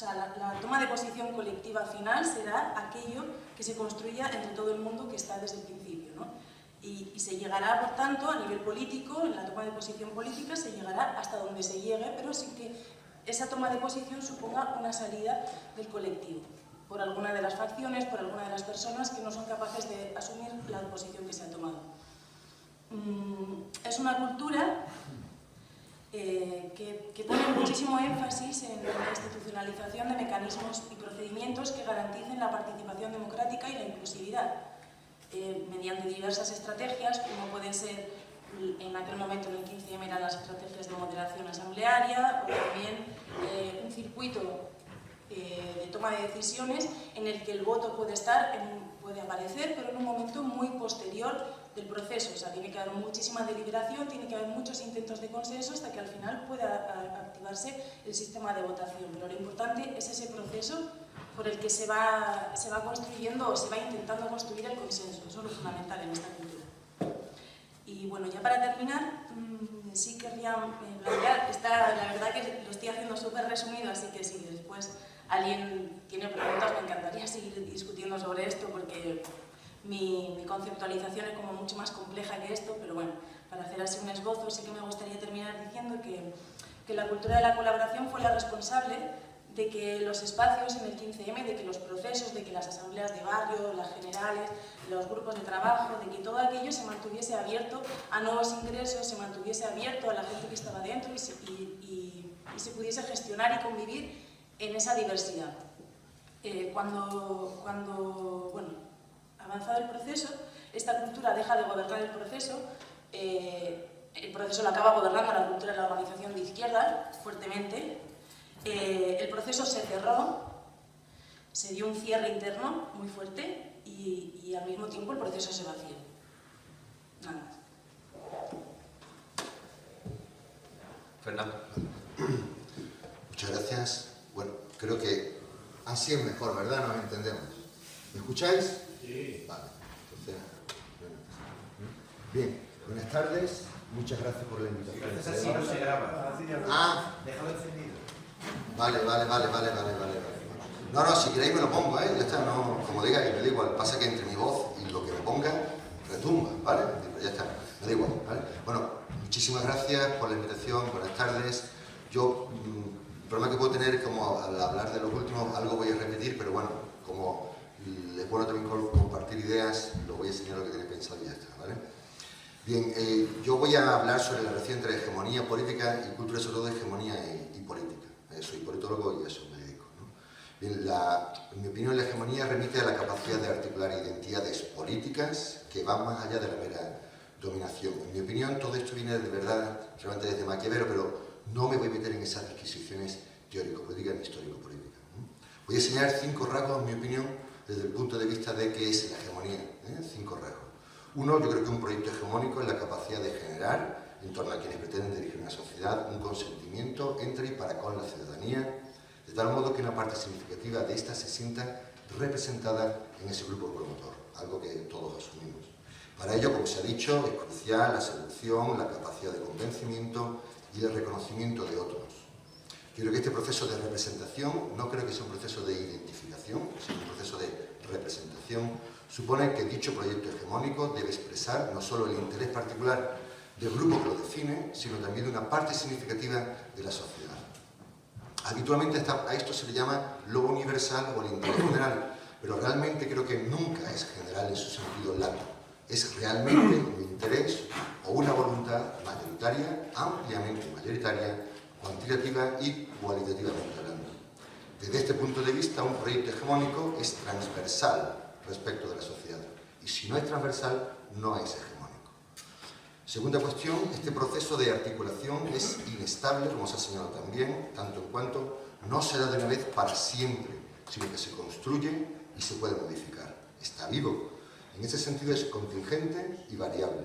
La toma de posición colectiva final será aquello que se construya entre todo el mundo que está desde el principio, ¿no? Y se llegará, por tanto, a nivel político, en la toma de posición política, se llegará hasta donde se llegue, pero sin que esa toma de posición suponga una salida del colectivo, por alguna de las facciones, por alguna de las personas que no son capaces de asumir la posición que se ha tomado. Es una cultura que pone muchísimo énfasis en la institucionalización de mecanismos y procedimientos que garanticen la participación democrática y la inclusividad, mediante diversas estrategias, como pueden ser, en aquel momento en el 15M eran las estrategias de moderación asamblearia, o también un circuito de toma de decisiones en el que el voto puede aparecer, pero en un momento muy posterior del proceso. O sea, tiene que haber muchísima deliberación, tiene que haber muchos intentos de consenso hasta que al final pueda activarse el sistema de votación. Pero lo importante es ese proceso por el que se va construyendo o se va intentando construir el consenso. Eso es lo fundamental en esta cultura. Y bueno, ya para terminar, sí querría plantear, la verdad que lo estoy haciendo súper resumido, así que si después alguien tiene preguntas, me encantaría seguir discutiendo sobre esto, porque mi conceptualización es como mucho más compleja que esto, pero bueno, para hacer así un esbozo, sí que me gustaría terminar diciendo que la cultura de la colaboración fue la responsable de que los espacios en el 15M, de que los procesos, de que las asambleas de barrio, las generales, los grupos de trabajo, de que todo aquello se mantuviese abierto a nuevos ingresos, se mantuviese abierto a la gente que estaba dentro y se pudiese gestionar y convivir en esa diversidad. Cuando avanzado el proceso, esta cultura deja de gobernar el proceso lo acaba gobernando la cultura de la organización de izquierda fuertemente. El proceso se cerró, se dio un cierre interno muy fuerte y al mismo tiempo el proceso se vació. Nada más. Fernando. Muchas gracias. Bueno, creo que así es mejor, ¿verdad? Nos entendemos. ¿Me escucháis? Sí. Vale. Entonces, bien, buenas tardes. Muchas gracias por la invitación. Así no se graba. Ah, Déjalo encendido. vale. No, si queréis me lo pongo, ya está, no, como digáis, me da igual. Pasa que entre mi voz y lo que me ponga, retumba, ¿vale? Pero ya está, me da igual, ¿vale? Bueno, muchísimas gracias por la invitación, buenas tardes. Yo, el problema que puedo tener es como al hablar de los últimos, algo voy a repetir, pero bueno, como es bueno también compartir ideas, lo voy a enseñar lo que tenéis pensado y ya está, ¿vale? Bien, yo voy a hablar sobre la relación entre hegemonía política y cultura, sobre todo hegemonía y política. Soy politólogo y a eso me dedico, ¿no? Bien, en mi opinión, la hegemonía remite a la capacidad de articular identidades políticas que van más allá de la mera dominación. En mi opinión, todo esto viene de verdad, realmente desde Maquiavelo, pero no me voy a meter en esas disquisiciones teórico-políticas ni histórico-políticas, ¿no? Voy a enseñar 5 rasgos, en mi opinión, desde el punto de vista de qué es la hegemonía, 5 rasgos. Uno, yo creo que un proyecto hegemónico es la capacidad de generar, en torno a quienes pretenden dirigir una sociedad, un consentimiento entre y para con la ciudadanía, de tal modo que una parte significativa de ésta se sienta representada en ese grupo promotor, algo que todos asumimos. Para ello, como se ha dicho, es crucial la seducción, la capacidad de convencimiento y el reconocimiento de otros. Yo creo que este proceso de representación no creo que sea un proceso de identificación, sino un proceso de representación. Supone que dicho proyecto hegemónico debe expresar no solo el interés particular del grupo que lo define, sino también de una parte significativa de la sociedad. Habitualmente a esto se le llama lo universal o el interés general, pero realmente creo que nunca es general en su sentido lato. Es realmente un interés o una voluntad mayoritaria, ampliamente mayoritaria, cuantitativa y cualitativamente hablando. Desde este punto de vista, un proyecto hegemónico es transversal respecto de la sociedad, y si no es transversal, no es hegemónico. Segunda cuestión, este proceso de articulación es inestable, como se ha señalado también, tanto en cuanto no se da de una vez para siempre, sino que se construye y se puede modificar. Está vivo. En ese sentido es contingente y variable.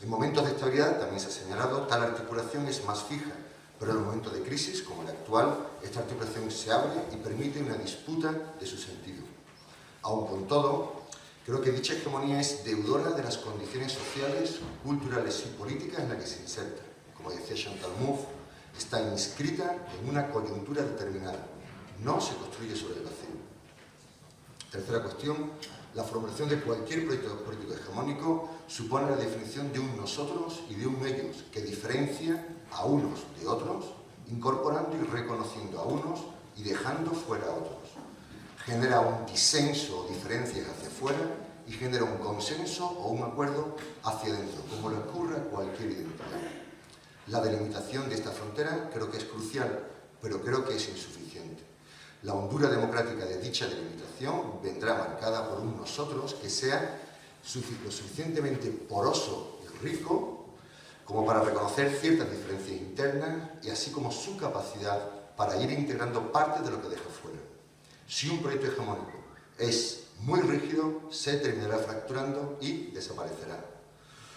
En momentos de estabilidad, también se ha señalado, tal articulación es más fija, pero en un momento de crisis, como el actual, esta articulación se abre y permite una disputa de su sentido. Aun con todo, creo que dicha hegemonía es deudora de las condiciones sociales, culturales y políticas en las que se inserta. Como decía Chantal Mouffe, está inscrita en una coyuntura determinada. No se construye sobre el vacío. Tercera cuestión, la formulación de cualquier proyecto político hegemónico supone la definición de un nosotros y de un ellos, que diferencia a unos de otros, incorporando y reconociendo a unos y dejando fuera a otros. Genera un disenso o diferencias hacia afuera y genera un consenso o un acuerdo hacia adentro, como le ocurre a cualquier identidad. La delimitación de esta frontera creo que es crucial, pero creo que es insuficiente. La hondura democrática de dicha delimitación vendrá marcada por un nosotros que sea lo suficientemente poroso y rico como para reconocer ciertas diferencias internas y así como su capacidad para ir integrando parte de lo que deja fuera. Si un proyecto hegemónico es muy rígido, se terminará fracturando y desaparecerá.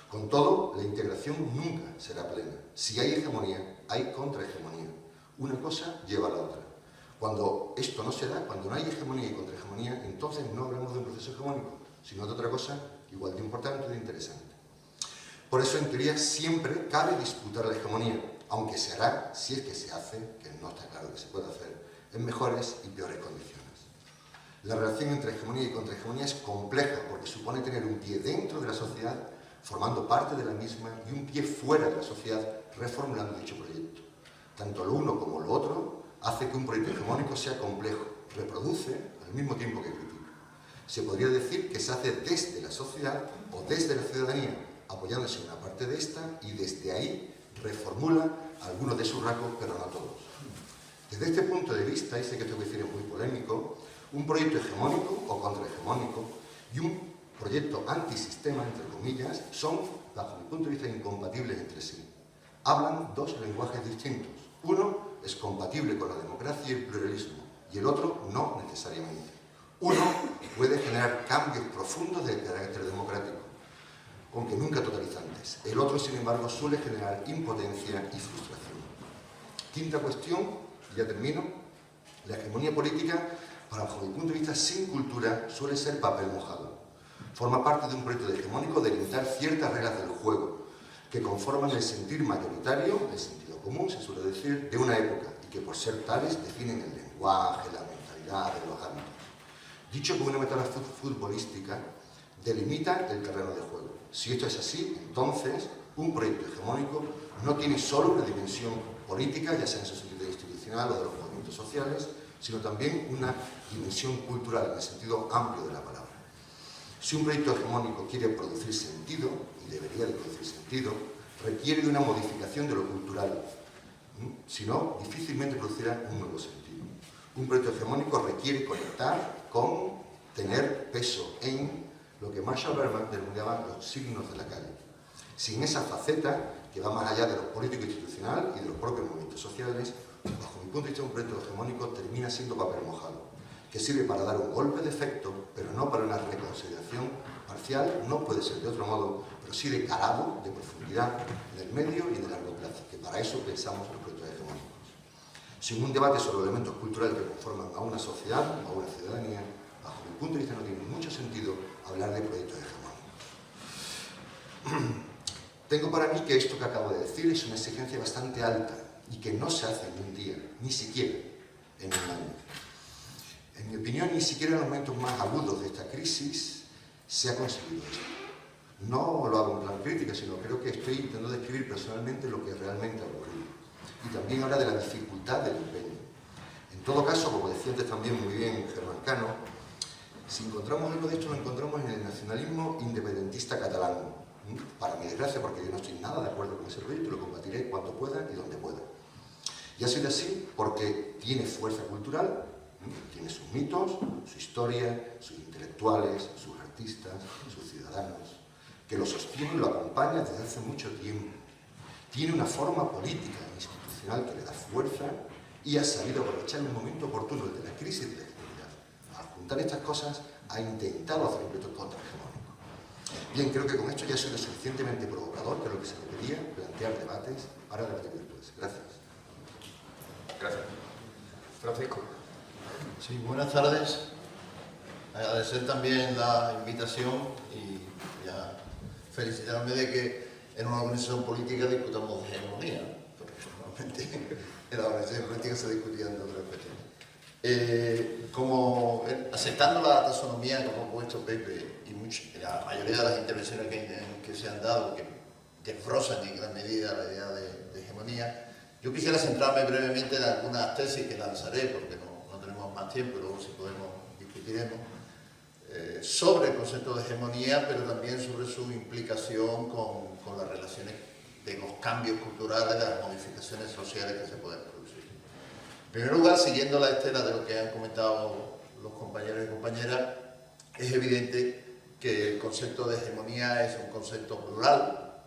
Con todo, la integración nunca será plena. Si hay hegemonía, hay contrahegemonía. Una cosa lleva a la otra. Cuando esto no se da, cuando no hay hegemonía y contrahegemonía, entonces no hablamos de un proceso hegemónico, sino de otra cosa igual de importante y de interesante. Por eso, en teoría, siempre cabe disputar la hegemonía, aunque se hará, si es que se hace, que no está claro que se pueda hacer, en mejores y peores condiciones. La relación entre hegemonía y contrahegemonía es compleja porque supone tener un pie dentro de la sociedad, formando parte de la misma, y un pie fuera de la sociedad, reformulando dicho proyecto. Tanto lo uno como lo otro hace que un proyecto hegemónico sea complejo, reproduce al mismo tiempo que critica. Se podría decir que se hace desde la sociedad o desde la ciudadanía, apoyándose en una parte de esta y desde ahí reformula algunos de sus rasgos, pero no todos. Desde este punto de vista, y sé que esto que decir es muy polémico, un proyecto hegemónico o contrahegemónico y un proyecto antisistema, entre comillas, son, bajo mi punto de vista, incompatibles entre sí. Hablan dos lenguajes distintos. Uno es compatible con la democracia y el pluralismo, y el otro no necesariamente. Uno puede generar cambios profundos de carácter democrático, aunque nunca totalizantes. El otro, sin embargo, suele generar impotencia y frustración. Quinta cuestión, ya termino. La hegemonía política, bajo mi punto de vista, sin cultura, suele ser papel mojado. Forma parte de un proyecto hegemónico de limitar ciertas reglas del juego, que conforman el sentir mayoritario, el sentido común, se suele decir, de una época, y que por ser tales definen el lenguaje, la mentalidad realidad de los ámbitos. Dicho con una metáfora futbolística, delimita el terreno de juego. Si esto es así, entonces un proyecto hegemónico no tiene solo una dimensión política, ya sea en su sentido institucional o de los movimientos sociales, sino también una dimensión cultural en el sentido amplio de la palabra. Si un proyecto hegemónico quiere producir sentido, y debería de producir sentido, requiere de una modificación de lo cultural. Si no, difícilmente producirá un nuevo sentido. Un proyecto hegemónico requiere conectar con, tener peso en lo que Marshall Berman denominaba los signos de la calle. Sin esa faceta, que va más allá de lo político institucional y de los propios movimientos sociales, bajo mi punto de vista un proyecto hegemónico termina siendo papel mojado, que sirve para dar un golpe de efecto, pero no para una reconsideración parcial, no puede ser de otro modo, pero sí de calado, de profundidad, en el medio y en el largo plazo, que para eso pensamos los proyectos hegemónicos. Sin un debate sobre elementos culturales que conforman a una sociedad, a una ciudadanía, bajo mi punto de vista no tiene mucho sentido hablar de proyectos hegemónicos. Tengo para mí que esto que acabo de decir es una exigencia bastante alta y que no se hace en un día, ni siquiera en un año. En mi opinión, ni siquiera en los momentos más agudos de esta crisis se ha conseguido esto. No lo hago en plan crítica, sino creo que estoy intentando describir personalmente lo que realmente ha ocurrido. Y también habla de la dificultad del empeño. En todo caso, como decía antes también muy bien Germán Cano, si encontramos algo de esto, lo encontramos en el nacionalismo independentista catalán. Para mi desgracia, porque yo no estoy nada de acuerdo con ese proyecto, lo combatiré cuanto pueda y donde pueda. Y ha sido así porque tiene fuerza cultural, tiene sus mitos, su historia, sus intelectuales, sus artistas, sus ciudadanos, que lo sostienen y lo acompañan desde hace mucho tiempo. Tiene una forma política e institucional que le da fuerza y ha sabido aprovechar el momento oportuno de la crisis de la legitimidad. Al juntar estas cosas, ha intentado hacer un proyecto contrahegemónico. Bien, creo que con esto ya soy lo suficientemente provocador, que es lo que se me pedía, plantear debates para debatir virtudes. Gracias. Gracias. Francisco. Sí, buenas tardes. Agradecer también la invitación y ya felicitarme de que en una organización política discutamos de hegemonía, porque normalmente en la organización política se discutían de otras cuestiones. Aceptando la taxonomía que ha propuesto Pepe y la mayoría de las intervenciones que se han dado, que desbrozan en gran medida la idea de hegemonía, yo quisiera centrarme brevemente en algunas tesis que lanzaré, porque no tenemos más tiempo, luego si podemos discutiremos, sobre el concepto de hegemonía, pero también sobre su implicación con las relaciones de los cambios culturales, de las modificaciones sociales que se pueden producir. En primer lugar, siguiendo la estela de lo que han comentado los compañeros y compañeras, es evidente que el concepto de hegemonía es un concepto plural,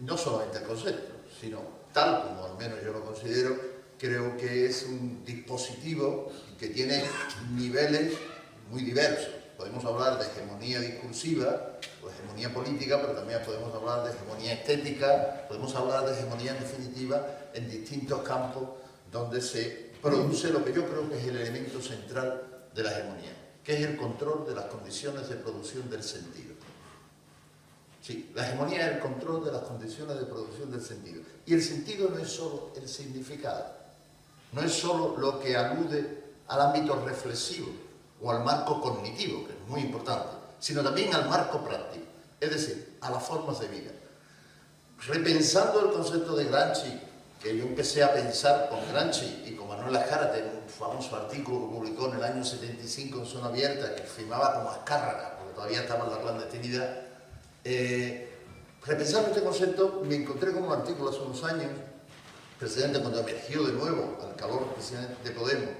no solamente el concepto, sino tal como al menos yo lo considero, creo que es un dispositivo que tiene niveles muy diversos. Podemos hablar de hegemonía discursiva o hegemonía política, pero también podemos hablar de hegemonía estética, podemos hablar de hegemonía en definitiva en distintos campos donde se produce lo que yo creo que es el elemento central de la hegemonía, que es el control de las condiciones de producción del sentido. Sí, la hegemonía es el control de las condiciones de producción del sentido. Y el sentido no es solo el significado, no es solo lo que alude al ámbito reflexivo o al marco cognitivo, que es muy importante, sino también al marco práctico, es decir, a las formas de vida. Repensando el concepto de Gramsci, que yo empecé a pensar con Gramsci y con Manuel Azcárate en un famoso artículo que publicó en el año 75 en Zona Abierta, que firmaba como Azcárraga, porque todavía estaba en la clandestinidad. Repensando este concepto, me encontré con un artículo hace unos años, precisamente cuando emergió de nuevo al calor de Podemos,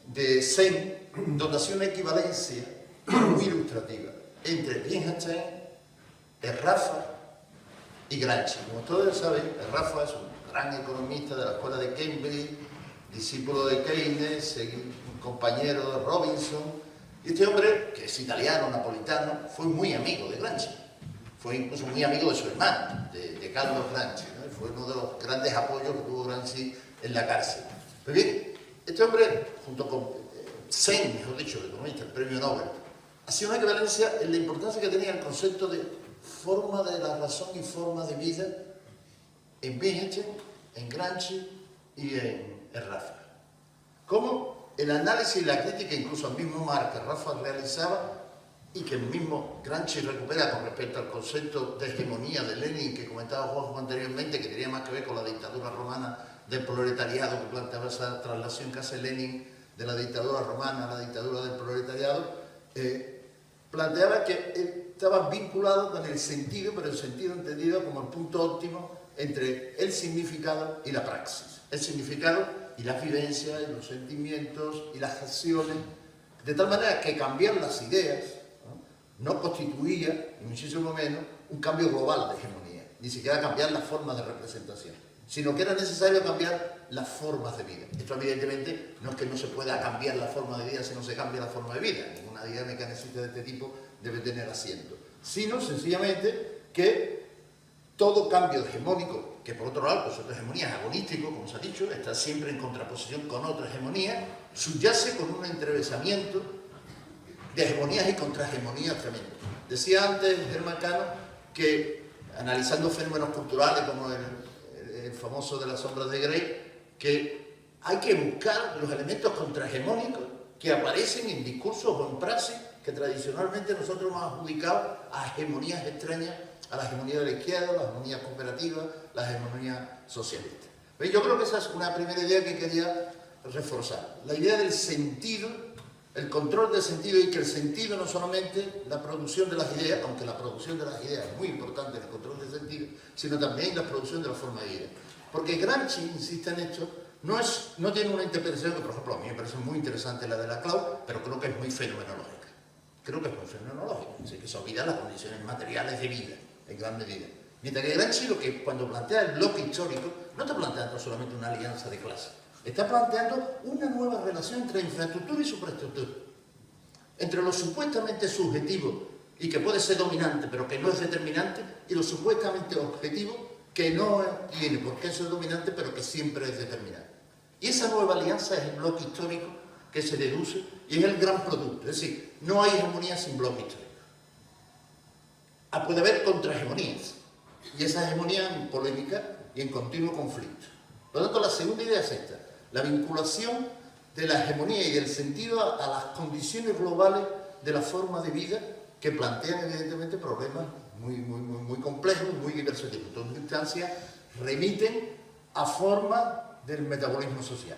de Sen, donde hacía una equivalencia muy ilustrativa entre Wittgenstein, Rafa y Gramsci. Como todos saben, Rafa es un gran economista de la escuela de Cambridge, discípulo de Keynes, un compañero de Robinson, y este hombre, que es italiano, napolitano, fue muy amigo de Gramsci, fue incluso muy amigo de su hermano, de Carlos Gramsci, ¿no? Fue uno de los grandes apoyos que tuvo Gramsci en la cárcel. Pero bien, este hombre, junto con Sen, mejor dicho, el economista, el premio Nobel, hacía una equivalencia en la importancia que tenía el concepto de forma de la razón y forma de vida en Wittgenstein, en Gramsci y en Rafa. ¿Cómo el análisis y la crítica incluso al mismo Marx que Rafa realizaba y que el mismo Gramsci recupera con respecto al concepto de hegemonía de Lenin que comentaba Juanjo anteriormente, que tenía más que ver con la dictadura romana del proletariado, que planteaba esa traslación que hace Lenin de la dictadura romana a la dictadura del proletariado, planteaba que estaba vinculado con el sentido, pero el sentido entendido como el punto óptimo entre el significado y la praxis. El significado y las vivencias, y los sentimientos, y las acciones, de tal manera que cambiar las ideas no constituía, ni muchísimo menos, un cambio global de hegemonía, ni siquiera cambiar las formas de representación, sino que era necesario cambiar las formas de vida. Esto evidentemente no es que no se pueda cambiar la forma de vida si no se cambia la forma de vida, ninguna dinámica mecanicista de este tipo debe tener asiento, sino sencillamente que todo cambio hegemónico, que por otro lado, pues otra hegemonía es agonístico, como se ha dicho, está siempre en contraposición con otra hegemonía, subyace con un entrevesamiento de hegemonías y contrahegemonías tremendos. Decía antes Germán Cano que, analizando fenómenos culturales como el famoso de las sombras de Grey, que hay que buscar los elementos contrahegemónicos que aparecen en discursos o en praxis que tradicionalmente nosotros hemos adjudicado a hegemonías extrañas, a la hegemonía de la izquierda, a la hegemonía cooperativa, la hegemonía socialista. ¿Veis? Yo creo que esa es una primera idea que quería reforzar. La idea del sentido, el control del sentido, y que el sentido no solamente la producción de las ideas, aunque la producción de las ideas es muy importante en el control del sentido, sino también la producción de la forma de vida. Porque Gramsci insiste en esto, no tiene una interpretación que, por ejemplo, a mí me parece muy interesante la de Laclau, pero creo que es muy fenomenológica. Creo que es muy fenomenológica, es decir, que se olvidan las condiciones materiales de vida, en gran medida. Mientras que Gramsci, cuando plantea el bloque histórico, no está planteando solamente una alianza de clases, está planteando una nueva relación entre infraestructura y superestructura, entre lo supuestamente subjetivo y que puede ser dominante, pero que no es determinante, y lo supuestamente objetivo, que no tiene por qué ser dominante, pero que siempre es determinante. Y esa nueva alianza es el bloque histórico que se deduce y es el gran producto. Es decir, no hay hegemonía sin bloque histórico. Puede haber contrahegemonías, y esa hegemonía en polémica y en continuo conflicto. Por lo tanto, la segunda idea es esta, la vinculación de la hegemonía y del sentido a las condiciones globales de la forma de vida que plantean evidentemente problemas muy complejos, muy diversos. En todas instancias remiten a formas del metabolismo social.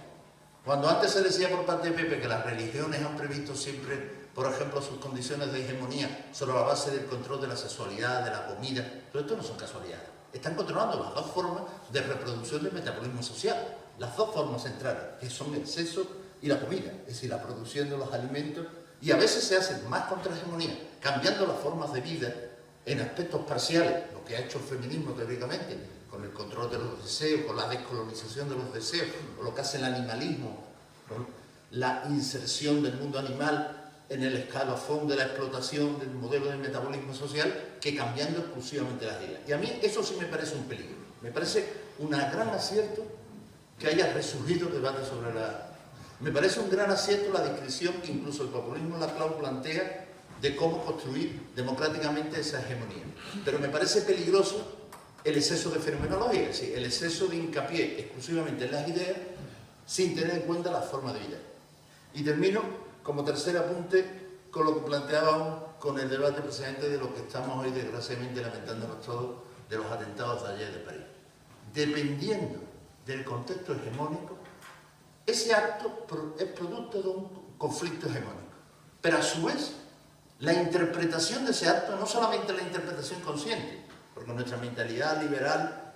Cuando antes se decía por parte de Pepe que las religiones han previsto siempre, por ejemplo, sus condiciones de hegemonía sobre la base del control de la sexualidad, de la comida, todo esto no son casualidades. Están controlando las dos formas de reproducción del metabolismo social, las dos formas centrales, que son el sexo y la comida, es decir, la producción de los alimentos, y a veces se hacen más contrahegemonía, cambiando las formas de vida en aspectos parciales, lo que ha hecho el feminismo teóricamente, con el control de los deseos, con la descolonización de los deseos, o lo que hace el animalismo, ¿no? La inserción del mundo animal en el escalafón de la explotación del modelo de metabolismo social, que cambiando exclusivamente las ideas. Y a mí eso sí me parece un peligro, me parece un gran acierto que haya resurgido el debate sobre la... Me parece un gran acierto la descripción que incluso el populismo Laclau plantea de cómo construir democráticamente esa hegemonía. Pero me parece peligroso el exceso de fenomenología, es decir, el exceso de hincapié exclusivamente en las ideas sin tener en cuenta la forma de vida. Y termino como tercer apunte con lo que planteábamos con el debate precisamente de lo que estamos hoy desgraciadamente lamentándonos todos de los atentados de ayer de París. Dependiendo del contexto hegemónico, ese acto es producto de un conflicto hegemónico. Pero a su vez, la interpretación de ese acto, no solamente la interpretación consciente, porque nuestra mentalidad liberal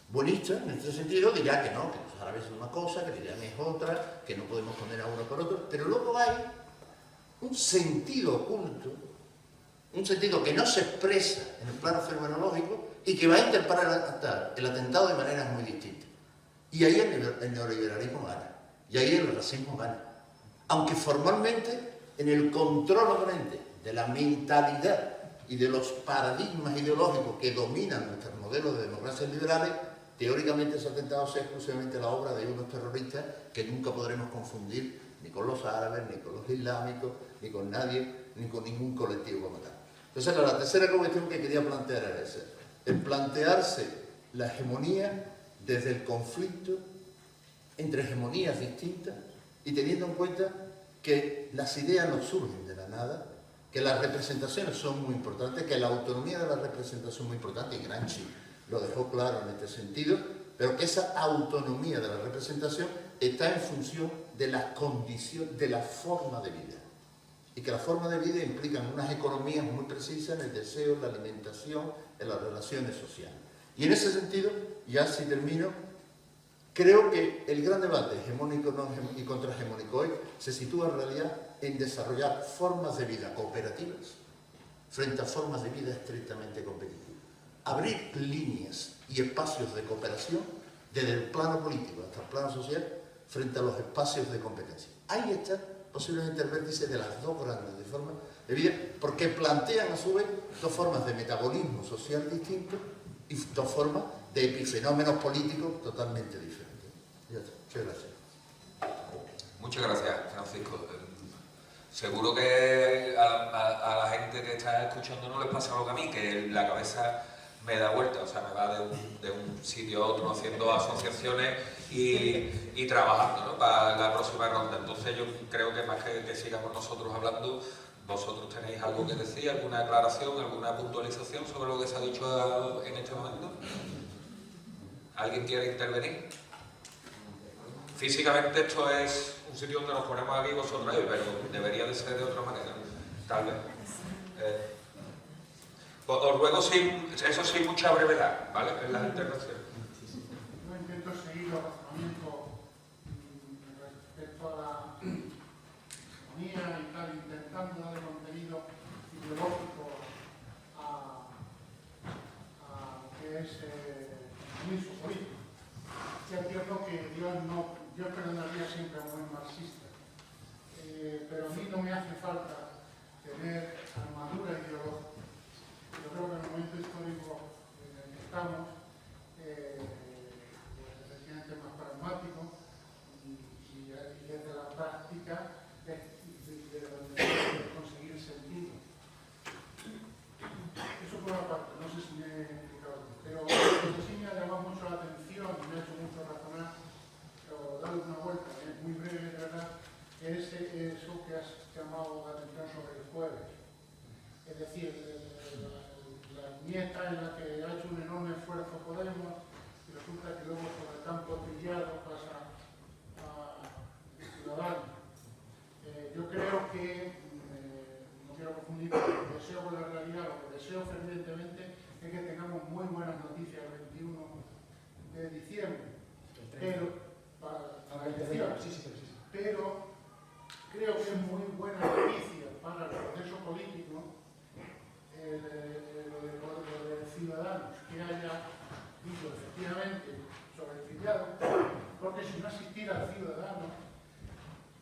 buenista, en este sentido, dirá que no, que los árabes son una cosa, que el Irán es otra, que no podemos poner a uno por otro, pero luego hay un sentido oculto, un sentido que no se expresa en el plano fenomenológico y que va a interpretar el atentado de maneras muy distintas. Y ahí el neoliberalismo gana, y ahí el racismo gana. Aunque formalmente, en el control obviamente de la mentalidad y de los paradigmas ideológicos que dominan nuestros modelos de democracias liberales, teóricamente ese atentado sea exclusivamente la obra de unos terroristas que nunca podremos confundir ni con los árabes, ni con los islámicos, ni con nadie, ni con ningún colectivo como tal. Entonces, la tercera cuestión que quería plantear era esa, el plantearse la hegemonía desde el conflicto entre hegemonías distintas y teniendo en cuenta que las ideas no surgen de la nada, que las representaciones son muy importantes, que la autonomía de la representación es muy importante, y Gramsci lo dejó claro en este sentido, pero que esa autonomía de la representación está en función de las condiciones, de la forma de vida. Y que la forma de vida implica unas economías muy precisas en el deseo, en la alimentación, en las relaciones sociales. Y en ese sentido, ya si termino, creo que el gran debate hegemónico y contrahegemónico hoy se sitúa en realidad en desarrollar formas de vida cooperativas frente a formas de vida estrictamente competitivas. Abrir líneas y espacios de cooperación desde el plano político hasta el plano social frente a los espacios de competencia. Ahí está posiblemente el vértice de las dos grandes formas de vida, porque plantean a su vez dos formas de metabolismo social distintos y dos formas de epifenómenos políticos totalmente diferentes. Ya está. Muchas gracias. Muchas gracias, Francisco. Seguro que a la gente que está escuchando no les pasa lo que a mí, que la cabeza me da vuelta, o sea, me va de un sitio a otro haciendo asociaciones y trabajando, ¿no?, para la próxima ronda. Entonces yo creo que más que sigamos nosotros hablando, vosotros tenéis algo que decir, alguna aclaración, alguna puntualización sobre lo que se ha dicho en este momento. ¿Alguien quiere intervenir? Físicamente esto es un sitio donde nos ponemos aquí vosotros, pero debería de ser de otra manera, tal vez. Os ruego, eso sí, mucha brevedad, ¿vale?, en las intervenciones. Yo intento seguir los razonamientos respecto a la hegemonía y tal, intentando darle contenido ideológico a lo que es el comunismo político. Ya entiendo que Dios perdonaría siempre a un buen marxista, pero a mí no me hace falta tener armadura ideológica. Yo creo que en el momento histórico en el que estamos, efectivamente es más pragmático y desde la práctica es de donde se conseguir sentido. Eso por una parte, no sé si me he explicado, pero lo que sí me ha llamado mucho la atención y me ha hecho mucho razonar, pero darle una vuelta, muy breve, de verdad, es eso que has llamado la atención sobre el jueves. Es decir, la viñeta en la que ha hecho un enorme esfuerzo Podemos y resulta que luego sobre el campo trillado pasa a Ciudadanos. Yo creo que, no quiero confundir lo que deseo con la realidad, lo que deseo fervientemente es que tengamos muy buenas noticias el 21 de diciembre, pero para la elección, pero creo que es muy buena noticia para el proceso político lo de Ciudadanos, que haya dicho efectivamente sobre el trillado, porque si no asistiera al Ciudadano,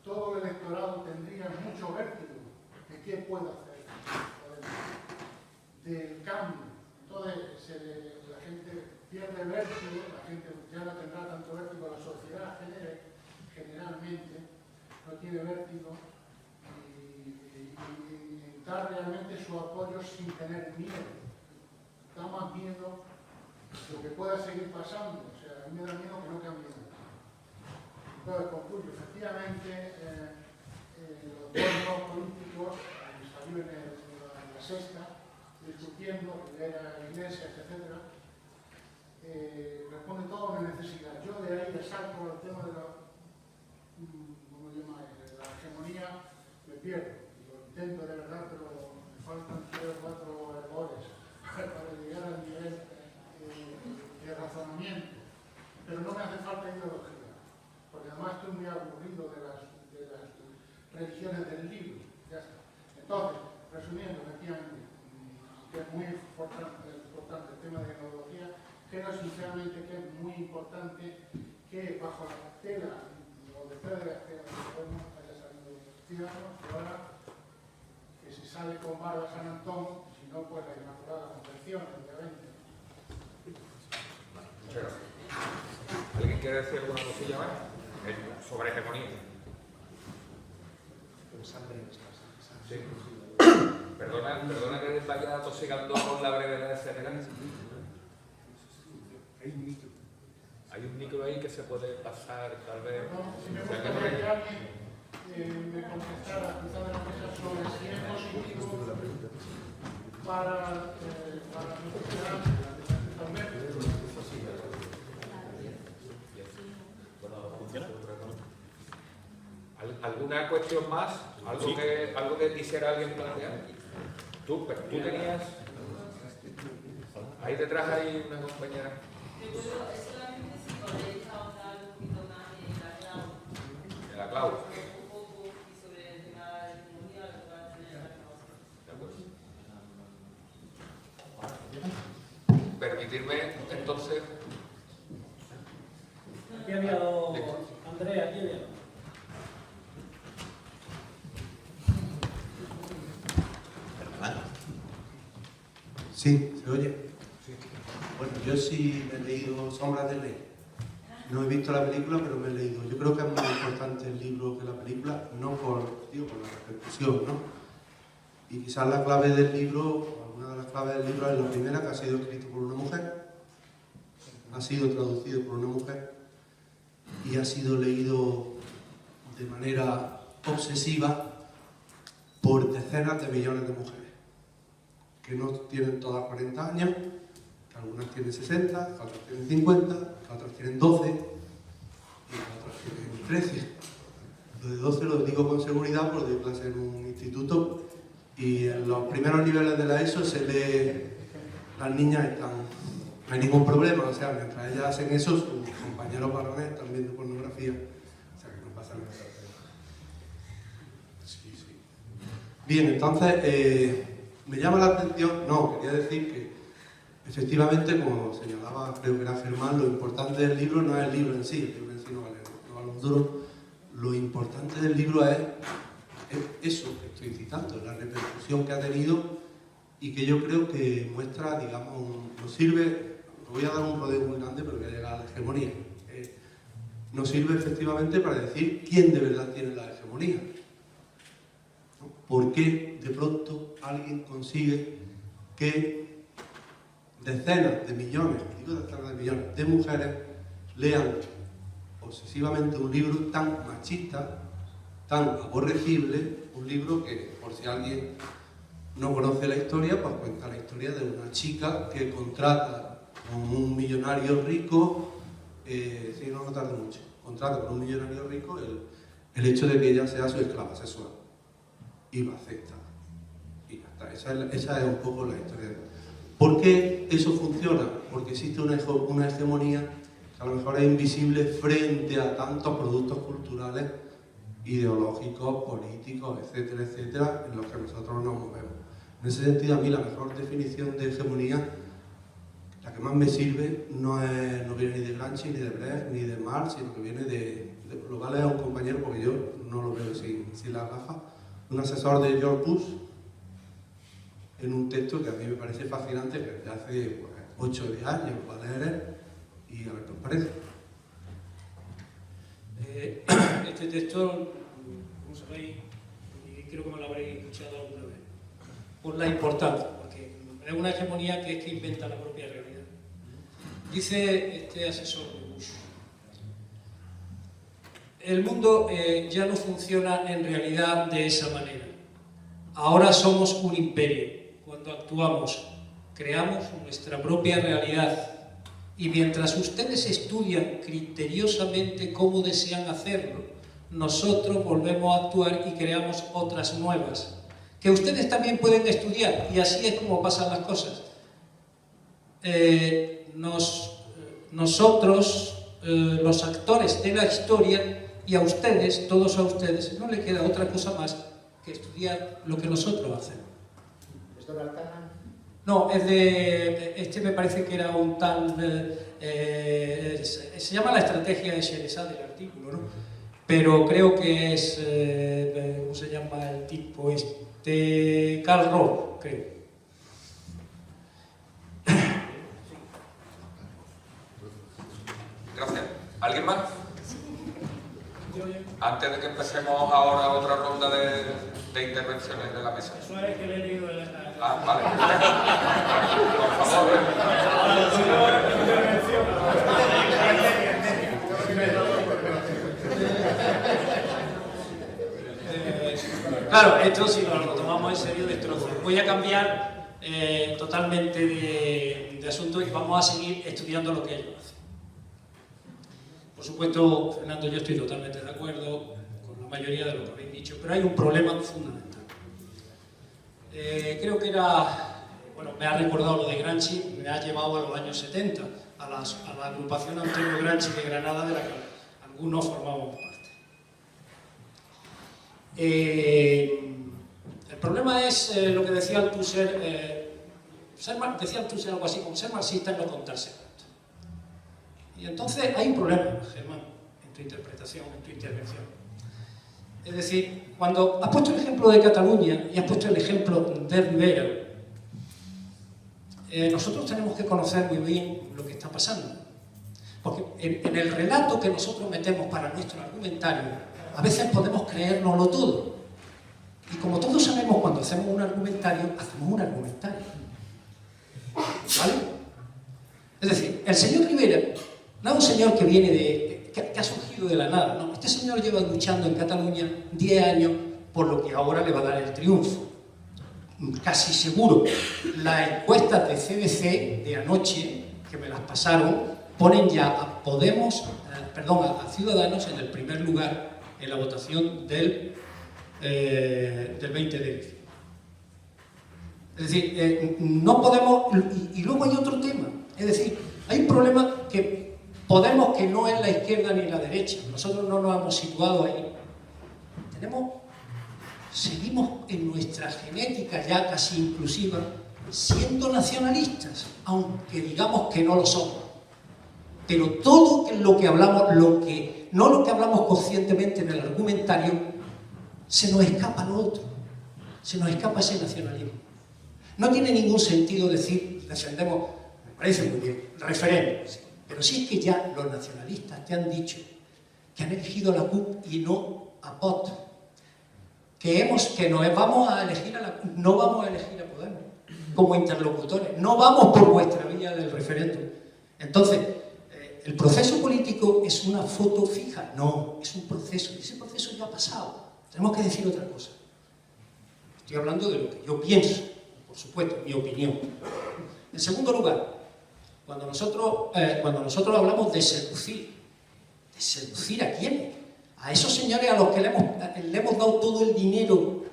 todo el electorado tendría mucho vértigo de qué puede hacer, del cambio. Entonces la gente pierde vértigo, la gente ya no tendrá tanto vértigo, la sociedad generalmente no tiene vértigo y da realmente su apoyo sin tener miedo. Da más miedo lo que pueda seguir pasando, o sea, a mí me da miedo que no cambie nada. Entonces, concluyo, efectivamente, los gobiernos políticos, salió en la sexta, discutiendo, Rivera, Iglesias, etc., responde todo a una necesidad. Yo de ahí le saco el tema de la, ¿cómo se llama?, la hegemonía, me pierdo. Lo intento de verdad, pero me faltan 3 o 4 errores para llegar al nivel de razonamiento. Pero no me hace falta ideología, porque además estoy muy aburrido de las religiones del libro. Ya está. Entonces, resumiendo, efectivamente, que es muy importante el tema de la ideología, creo sinceramente que es muy importante que bajo la tela o detrás de la tela que podemos haya salido Ciudadanos, que ahora que si sale con barba San Antón, si no, pues la Inmaculada Concepción, obviamente. Muchas gracias. ¿Alguien quiere decir alguna cosilla más? Sobre hegemonía. Sí. Perdona que vaya atosigando con la brevedad general. Hay un mito. micro ahí que se puede pasar, tal vez. No, si me gustaría que alguien me contestara quizá de la mesa sobre si es positivo para la sociedad también. ¿Funciona? ¿Alguna cuestión más? ¿Algo que quisiera alguien plantear? Tú tenías... Ahí detrás hay una compañera. Solamente si podéis ahondar un poquito más en la cloud. En la cloud. Un poco sobre el tema de la tecnología, lo que va a tener la cloud. De acuerdo. Permitirme entonces... Aquí había dos... Andrea, aquí había dos. Sí, ¿se oye? Sí. Bueno, yo sí me he leído Sombras de Ley. No he visto la película, pero me he leído. Yo creo que es más importante el libro que la película, no por la repercusión, ¿no? Y quizás la clave del libro, alguna de las claves del libro es la primera, que ha sido escrito por una mujer, ha sido traducido por una mujer y ha sido leído de manera obsesiva por decenas de millones de mujeres, que no tienen todas 40 años, que algunas tienen 60, que otras tienen 50, que otras tienen 12 y que otras tienen 13. Lo de 12 lo digo con seguridad porque doy clase en un instituto y en los primeros niveles de la ESO se lee, las niñas están, no hay ningún problema, o sea, mientras ellas hacen eso, sus compañeros varones están viendo pornografía, o sea que no pasa nada. Sí. Bien, entonces, me llama la atención, quería decir que efectivamente, como señalaba, creo que era Germán, lo importante del libro no es el libro en sí, el libro en sí no vale un duro, lo importante del libro es eso que estoy citando, la repercusión que ha tenido y que yo creo que muestra, digamos, nos sirve, voy a dar un rodeo muy grande pero voy a llegar a la hegemonía, nos sirve efectivamente para decir quién de verdad tiene la hegemonía, ¿no? ¿Por qué de pronto alguien consigue que decenas de millones, de mujeres lean obsesivamente un libro tan machista, tan aborrecible, un libro que, por si alguien no conoce la historia, pues cuenta la historia de una chica que contrata con un millonario rico, no tarda mucho, contrata con un millonario rico el hecho de que ella sea su esclava sexual y lo acepta. Y ya está, esa es un poco la historia. ¿Por qué eso funciona? Porque existe una hegemonía que a lo mejor es invisible frente a tantos productos culturales, ideológicos, políticos, etcétera, etcétera, en los que nosotros nos movemos. En ese sentido, a mí la mejor definición de hegemonía, la que más me sirve, no viene ni de Gramsci, ni de Brecht, ni de Marx, sino que viene lo va a leer un compañero, porque yo no lo veo sin las gafas, un asesor de George Bush, en un texto que a mí me parece fascinante, que desde hace 8 o 10 años lo va a leer y a ver qué os parece. Este texto, como sabéis, y creo que me lo habréis escuchado alguna vez, por la importancia, porque es una hegemonía que es que inventa la propia realidad. Dice este asesor de Bush: el mundo ya no funciona en realidad de esa manera. Ahora somos un imperio. Cuando actuamos, creamos nuestra propia realidad. Y mientras ustedes estudian criteriosamente cómo desean hacerlo, nosotros volvemos a actuar y creamos otras nuevas, que ustedes también pueden estudiar, y así es como pasan las cosas. Nosotros, los actores de la historia, y a ustedes, todos a ustedes, no les queda otra cosa más que estudiar lo que nosotros hacemos. No, es de... Este me parece que era un tal... se llama La estrategia de Sherezade del artículo, ¿no? Pero creo que es... ¿cómo se llama el tipo este? Karl Rove, creo. Gracias. ¿Alguien más? Antes de que empecemos ahora otra ronda de intervenciones de la mesa. Eso es que le he leído el... Ah, vale. Por favor. Claro, esto si lo tomamos en serio destroza. Voy a cambiar totalmente de asunto y vamos a seguir estudiando lo que ellos hacen. Por supuesto, Fernando, yo estoy totalmente de acuerdo con la mayoría de lo que habéis dicho, pero hay un problema fundamental. Creo que bueno, me ha recordado lo de Gramsci, me ha llevado a los años 70, a la agrupación Antonio Gramsci de Granada, de la que algunos formábamos parte. El problema es lo que decía Althusser, decía Althusser algo así como ser marxista y no contarse cuentos. Y entonces hay un problema, Germán, en tu interpretación, en tu intervención. Es decir, cuando has puesto el ejemplo de Cataluña y has puesto el ejemplo de Rivera, nosotros tenemos que conocer muy bien lo que está pasando. Porque en el relato que nosotros metemos para nuestro argumentario, a veces podemos creérnoslo todo. Y como todos sabemos, cuando hacemos un argumentario, hacemos un argumentario. ¿Vale? Es decir, el señor Rivera no es un señor que viene que ha surgido de la nada. No, este señor lleva luchando en Cataluña 10 años por lo que ahora le va a dar el triunfo. Casi seguro. Las encuestas de CBC de anoche, que me las pasaron, ponen ya a Podemos, a Ciudadanos en el primer lugar en la votación del 20 de diciembre. Es decir, no podemos... Y luego hay otro tema. Es decir, hay un problema que Podemos, que no es la izquierda ni la derecha. Nosotros no nos hemos situado ahí. Seguimos en nuestra genética ya casi inclusiva siendo nacionalistas, aunque digamos que no lo somos. Pero todo lo que hablamos, no lo que hablamos conscientemente en el argumentario, se nos escapa lo otro, se nos escapa ese nacionalismo. No tiene ningún sentido decir, defendemos, me parece muy bien, referéndum, pero sí es que ya los nacionalistas te han dicho que han elegido a la CUP y no a POT, que nos vamos a elegir a la CUP, no vamos a elegir a Podemos como interlocutores, no vamos por vuestra vía del referéndum. Entonces, ¿el proceso político es una foto fija? No, es un proceso, y ese proceso ya ha pasado. Tenemos que decir otra cosa. Estoy hablando de lo que yo pienso, por supuesto, mi opinión. En segundo lugar, cuando nosotros hablamos de seducir ¿a quiénes? A esos señores a los que le hemos dado todo el dinero,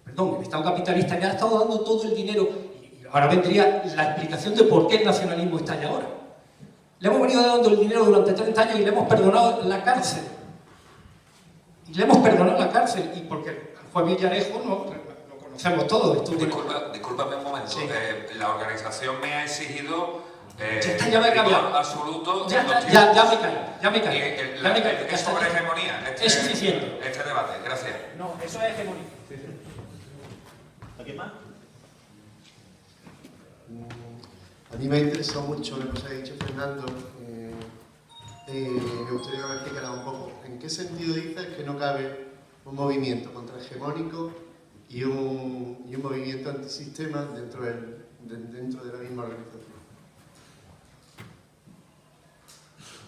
perdón, el Estado capitalista le ha estado dando todo el dinero, y ahora vendría la explicación de por qué el nacionalismo está allá ahora. Le hemos venido dando el dinero durante 30 años y le hemos perdonado la cárcel. Y le hemos perdonado la cárcel, y porque el juez Villarejo lo conocemos todos. Discúlpame un momento. Sí. La organización me ha exigido ya me he cambiado. absoluto. Ya me callo. Es sobre hegemonía. Es suficiente. Este debate. Gracias. No, eso es hegemonía. ¿Alguien más? A mí me ha interesado mucho lo que os ha dicho Fernando. Me gustaría que me explicara un poco en qué sentido dices que no cabe un movimiento contrahegemónico y un movimiento antisistema dentro de la misma organización.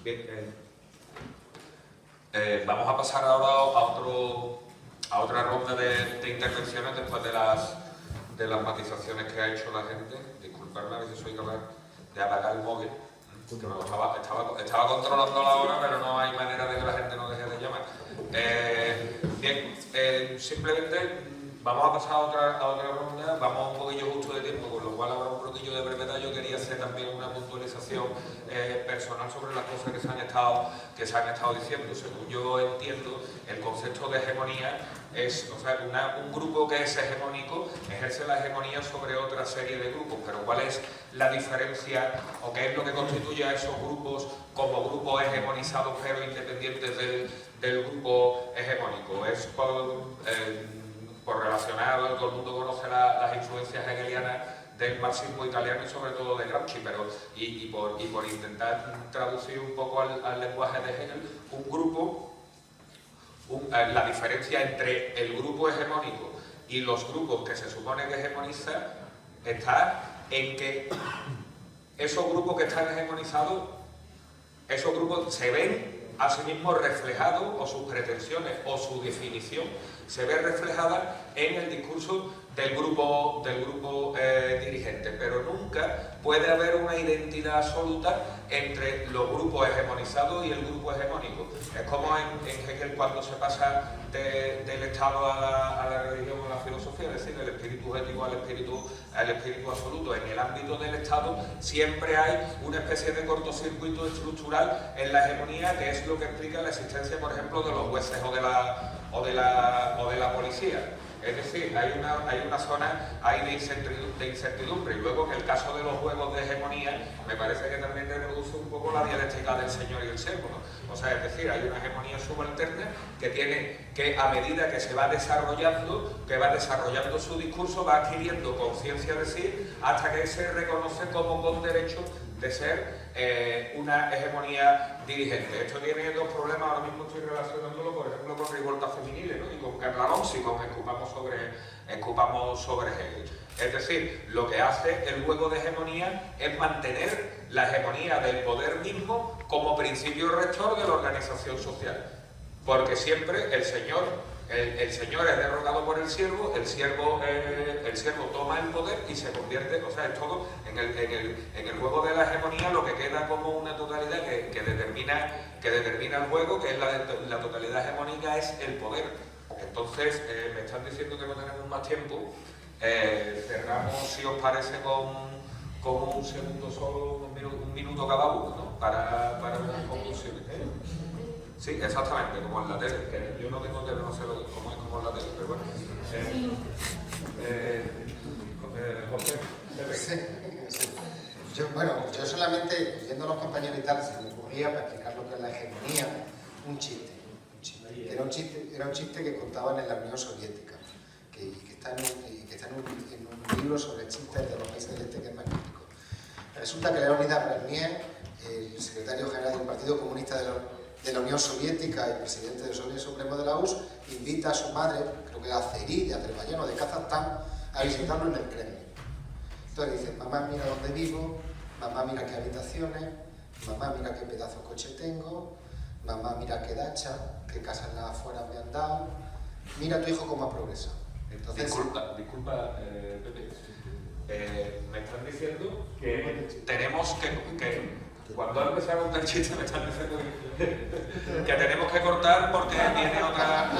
Bien, vamos a pasar ahora a otra ronda de intervenciones después de las matizaciones que ha hecho la gente. Disculpadme, a veces soy capaz de apagar el móvil. Estaba controlando la hora, pero no hay manera de que la gente no deje de llamar. Simplemente vamos a pasar a otra ronda, vamos un poquillo justo de tiempo, con lo cual habrá un poquillo de brevedad. Yo quería hacer también una puntualización personal sobre las cosas que se han estado diciendo. Según yo entiendo, el concepto de hegemonía es, un grupo que es hegemónico ejerce la hegemonía sobre otra serie de grupos, pero ¿cuál es la diferencia o qué es lo que constituye a esos grupos como grupos hegemonizados pero independientes del grupo hegemónico? Es por relacionar, todo el mundo conoce las influencias hegelianas del marxismo italiano y sobre todo de Gramsci, pero y por intentar traducir un poco al lenguaje de Hegel, la diferencia entre el grupo hegemónico y los grupos que se supone que hegemonizan está en que esos grupos que están hegemonizados, esos grupos se ven asimismo reflejado, o sus pretensiones o su definición se ve reflejada en el discurso del grupo dirigente, pero nunca puede haber una identidad absoluta entre los grupos hegemonizados y el grupo hegemónico. Es como en Hegel cuando se pasa del Estado a la religión o a la filosofía, es decir, del espíritu ético al espíritu absoluto. En el ámbito del Estado siempre hay una especie de cortocircuito estructural en la hegemonía, que es lo que explica la existencia, por ejemplo, de los jueces o de la policía. Es decir, hay una zona ahí de incertidumbre, y luego en el caso de los juegos de hegemonía me parece que también reproduce un poco la dialéctica del señor y el siervo, ¿no? O sea, es decir, hay una hegemonía subalterna que tiene que, a medida que se va desarrollando, su discurso, va adquiriendo conciencia de sí hasta que se reconoce como con derecho de ser una hegemonía dirigente. Esto tiene dos problemas, ahora mismo estoy relacionándolo, por ejemplo, con Rivoltas Feminiles, ¿no? Y con Karl Marx y con Escupamos sobre Hegel. Es decir, lo que hace el juego de hegemonía es mantener la hegemonía del poder mismo como principio rector de la organización social. Porque siempre el señor es derrocado por el siervo toma el poder y se convierte, o sea, es todo, en el juego de la hegemonía lo que queda como una totalidad que determina el juego, que es la totalidad hegemónica, es el poder. Entonces, me están diciendo que no tenemos más tiempo. Cerramos, si os parece, con un segundo solo, un minuto cada uno, ¿no? Para unas conclusiones. Sí, exactamente, como en la tele. Yo no tengo tele, no sé cómo es como en la tele, pero bueno. José. Sí. Yo solamente, viendo a los compañeros y tal, se me ocurría, para explicar lo que es la hegemonía, un chiste. Era un chiste que contaban en la Unión Soviética, que está en un libro sobre chistes de los países del Este, que es magnífico. Resulta que Leonidas Brezhnev, el secretario general del Partido Comunista de la Unión Soviética y presidente del Soviet Supremo de la URSS, invita a su madre, creo que era Azeri, de Azerbaiyán o de Kazajstán, a visitarlo en el Kremlin. Entonces dice: mamá, mira dónde vivo, mamá, mira qué habitaciones, mamá, mira qué pedazo de coche tengo, mamá, mira qué dacha, qué casa en las afueras me han dado, mira a tu hijo cómo ha progresado. Entonces, disculpa, Pepe. Me están diciendo que tenemos que cuando han empezado a contar chistes me están diciendo que tenemos que cortar porque viene otra...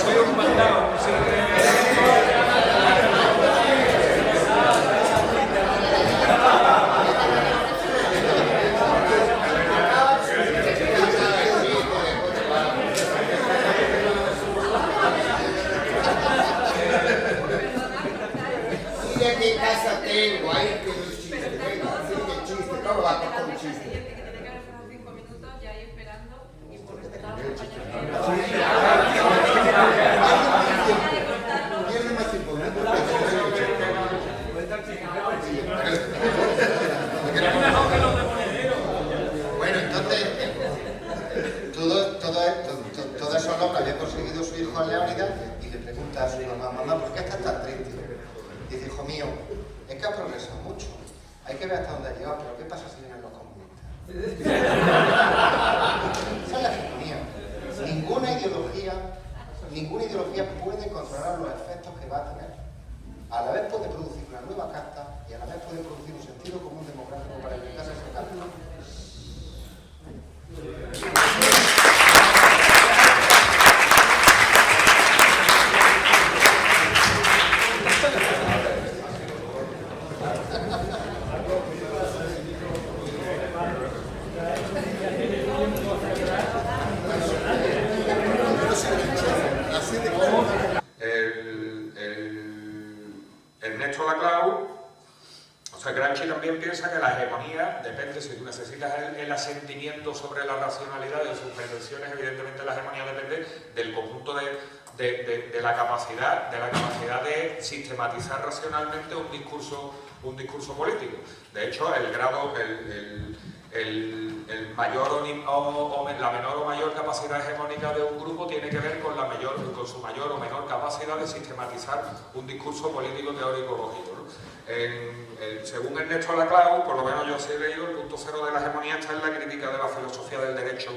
Soy un mandado, sí. Mira qué casa tengo, ahí que los chistes, venga, así que chiste, ¿cómo va a con chiste? Que tenía que haber estado 5 minutos ya ahí esperando y por respetar a los compañeros. Tiene más tiempo, bueno, entonces, todo eso es lo que había conseguido su hijo Leónidas, y le pregunta a su mamá: mamá, ¿por qué estás tan triste? Dice: hijo mío, es que ha progresado mucho, hay que ver hasta dónde ha llegado, pero ¿qué pasa si vienen los comunistas? Esa es la hegemonía. Ninguna ideología puede controlar los efectos que va a tener. A la vez puede producir una nueva casta y a la vez puede producir un sentido común democrático para enfrentarse a ese cambio. Ernesto Laclau, o sea, Gramsci también piensa que la hegemonía depende, si tú necesitas el asentimiento sobre la racionalidad de sus pretensiones, evidentemente la hegemonía depende del conjunto de la capacidad de sistematizar racionalmente un discurso político. De hecho, el mayor la menor o mayor capacidad hegemónica de un grupo tiene que ver con su mayor o menor capacidad de sistematizar un discurso político teórico lógico, ¿no? Según Ernesto Laclau, por lo menos yo sí he leído, el punto cero de la hegemonía está en la crítica de la filosofía del derecho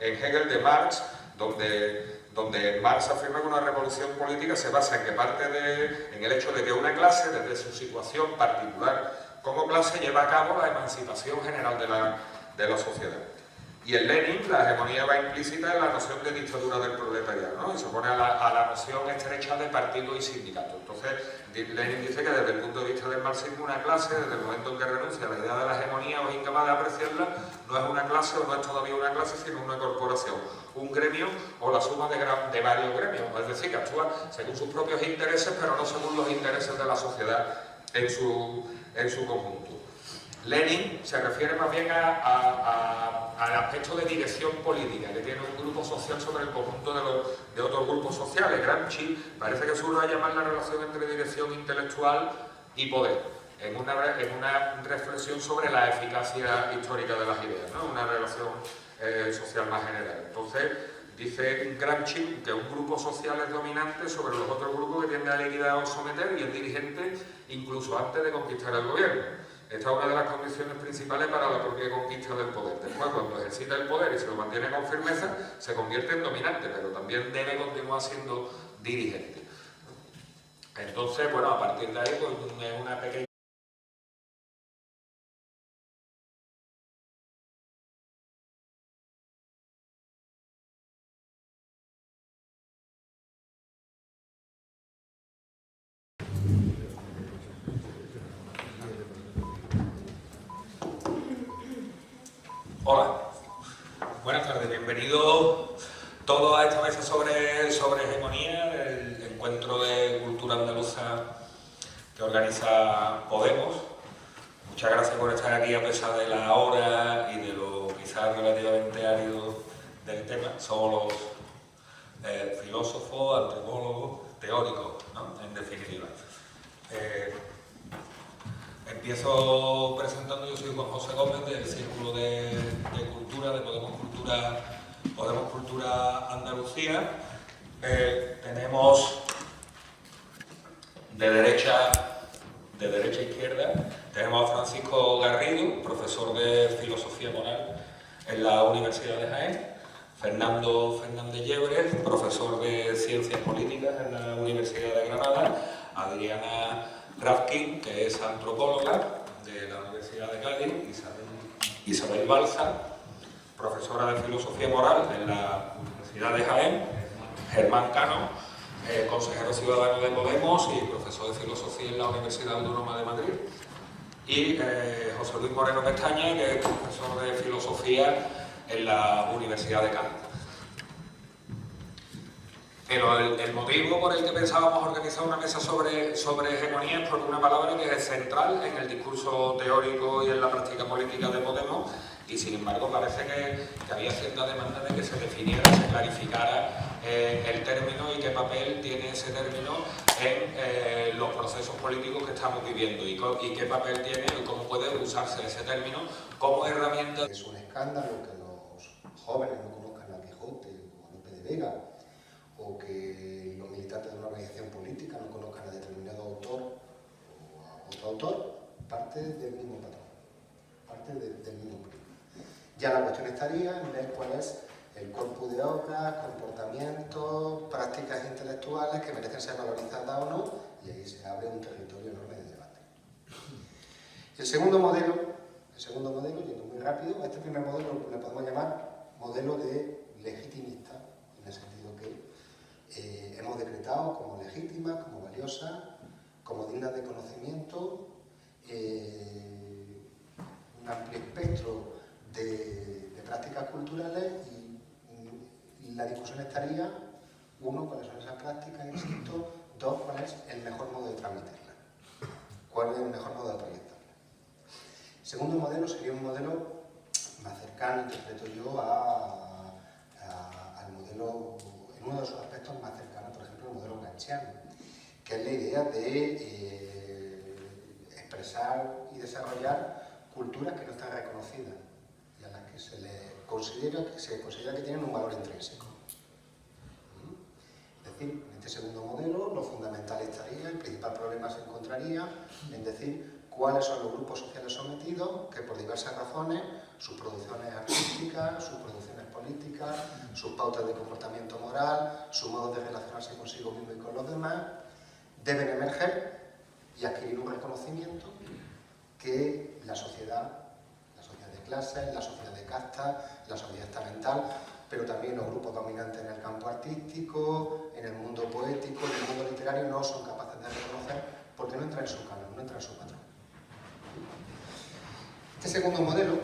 en Hegel de Marx, donde Marx afirma que una revolución política se basa en que parte en el hecho de que una clase, desde su situación particular como clase, lleva a cabo la emancipación general de la sociedad. Y en Lenin la hegemonía va implícita en la noción de dictadura del proletariado, ¿no? Y se opone a la noción estrecha de partido y sindicato. Entonces, Lenin dice que desde el punto de vista del marxismo, una clase, desde el momento en que renuncia a la idea de la hegemonía o es incapaz de apreciarla, no es una clase o no es todavía una clase, sino una corporación, un gremio o la suma de varios gremios. Es decir, que actúa según sus propios intereses, pero no según los intereses de la sociedad en su conjunto. Lenin se refiere más bien al aspecto de dirección política que tiene un grupo social sobre el conjunto de otros grupos sociales. Gramsci parece que subraya más la relación entre dirección intelectual y poder, en una reflexión sobre la eficacia histórica de las ideas, ¿no? Una relación social más general. Entonces, dice Gramsci que un grupo social es dominante sobre los otros grupos que tiende a liquidar o someter y es dirigente incluso antes de conquistar el gobierno. Esta es una de las condiciones principales para la propia conquista del poder. Después, cuando ejercita el poder y se lo mantiene con firmeza, se convierte en dominante, pero también debe continuar siendo dirigente. Entonces, bueno, a partir de ahí, pues es una pequeña... Hola, buenas tardes, bienvenidos todos a esta mesa sobre hegemonía, el encuentro de cultura andaluza que organiza Podemos. Muchas gracias por estar aquí a pesar de la hora y de lo quizás relativamente árido del tema. Somos los filósofos, antropólogos, teóricos, ¿no? En definitiva. Empiezo presentando, yo soy Juan José Gómez del Círculo de Cultura de Podemos Cultura Andalucía. Tenemos de derecha a izquierda, tenemos a Francisco Garrido, profesor de Filosofía Moral en la Universidad de Jaén, Fernando Fernández Llebres, profesor de Ciencias Políticas en la Universidad de Granada, Adriana Rafkin, que es antropóloga de la Universidad de Cádiz, Isabel Balsa, profesora de Filosofía Moral en la Universidad de Jaén, Germán Cano, consejero ciudadano de Podemos y profesor de Filosofía en la Universidad Autónoma de Madrid, y José Luis Moreno Pestaña, que es profesor de Filosofía en la Universidad de Cádiz. Pero el motivo por el que pensábamos organizar una mesa sobre hegemonía es porque una palabra que es central en el discurso teórico y en la práctica política de Podemos, y sin embargo parece que había cierta demanda de que se definiera, se clarificara el término y qué papel tiene ese término en los procesos políticos que estamos viviendo y qué papel tiene y cómo puede usarse ese término como herramienta. Es un escándalo que los jóvenes no conozcan a Quijote o a Lope de Vega, o que los militantes de una organización política no conozcan a determinado autor o a otro autor, parte del mismo patrón, parte del mismo problema. Ya la cuestión estaría en ver cuál es el corpus de obras, comportamientos, prácticas intelectuales que merecen ser valorizadas o no, y ahí se abre un territorio enorme de debate. El segundo modelo, yendo muy rápido, a este primer modelo le podemos llamar modelo de legitimista, en el sentido que hemos decretado como legítimas, como valiosas, como dignas de conocimiento, un amplio espectro de prácticas culturales y la discusión estaría, uno, cuáles son esas prácticas, insisto, dos, cuál es el mejor modo de transmitirlas, cuál es el mejor modo de proyectarlas. El segundo modelo sería un modelo más cercano, interpreto yo, al modelo, en uno de sus aspectos más cercanos, por ejemplo, el modelo kantiano, que es la idea de expresar y desarrollar culturas que no están reconocidas que se considera que tienen un valor intrínseco. Es decir, en este segundo modelo lo fundamental estaría, el principal problema se encontraría en decir cuáles son los grupos sociales sometidos que por diversas razones, sus producciones artísticas, sus producciones políticas, sus pautas de comportamiento moral, su modo de relacionarse consigo mismo y con los demás, deben emerger y adquirir un reconocimiento que la sociedad de clases, la sociedad de castas, la sociedad estamental, pero también los grupos dominantes en el campo artístico, en el mundo poético, en el mundo literario, no son capaces de reconocer porque no entra en su canon, no entra en su patrón. Este segundo modelo,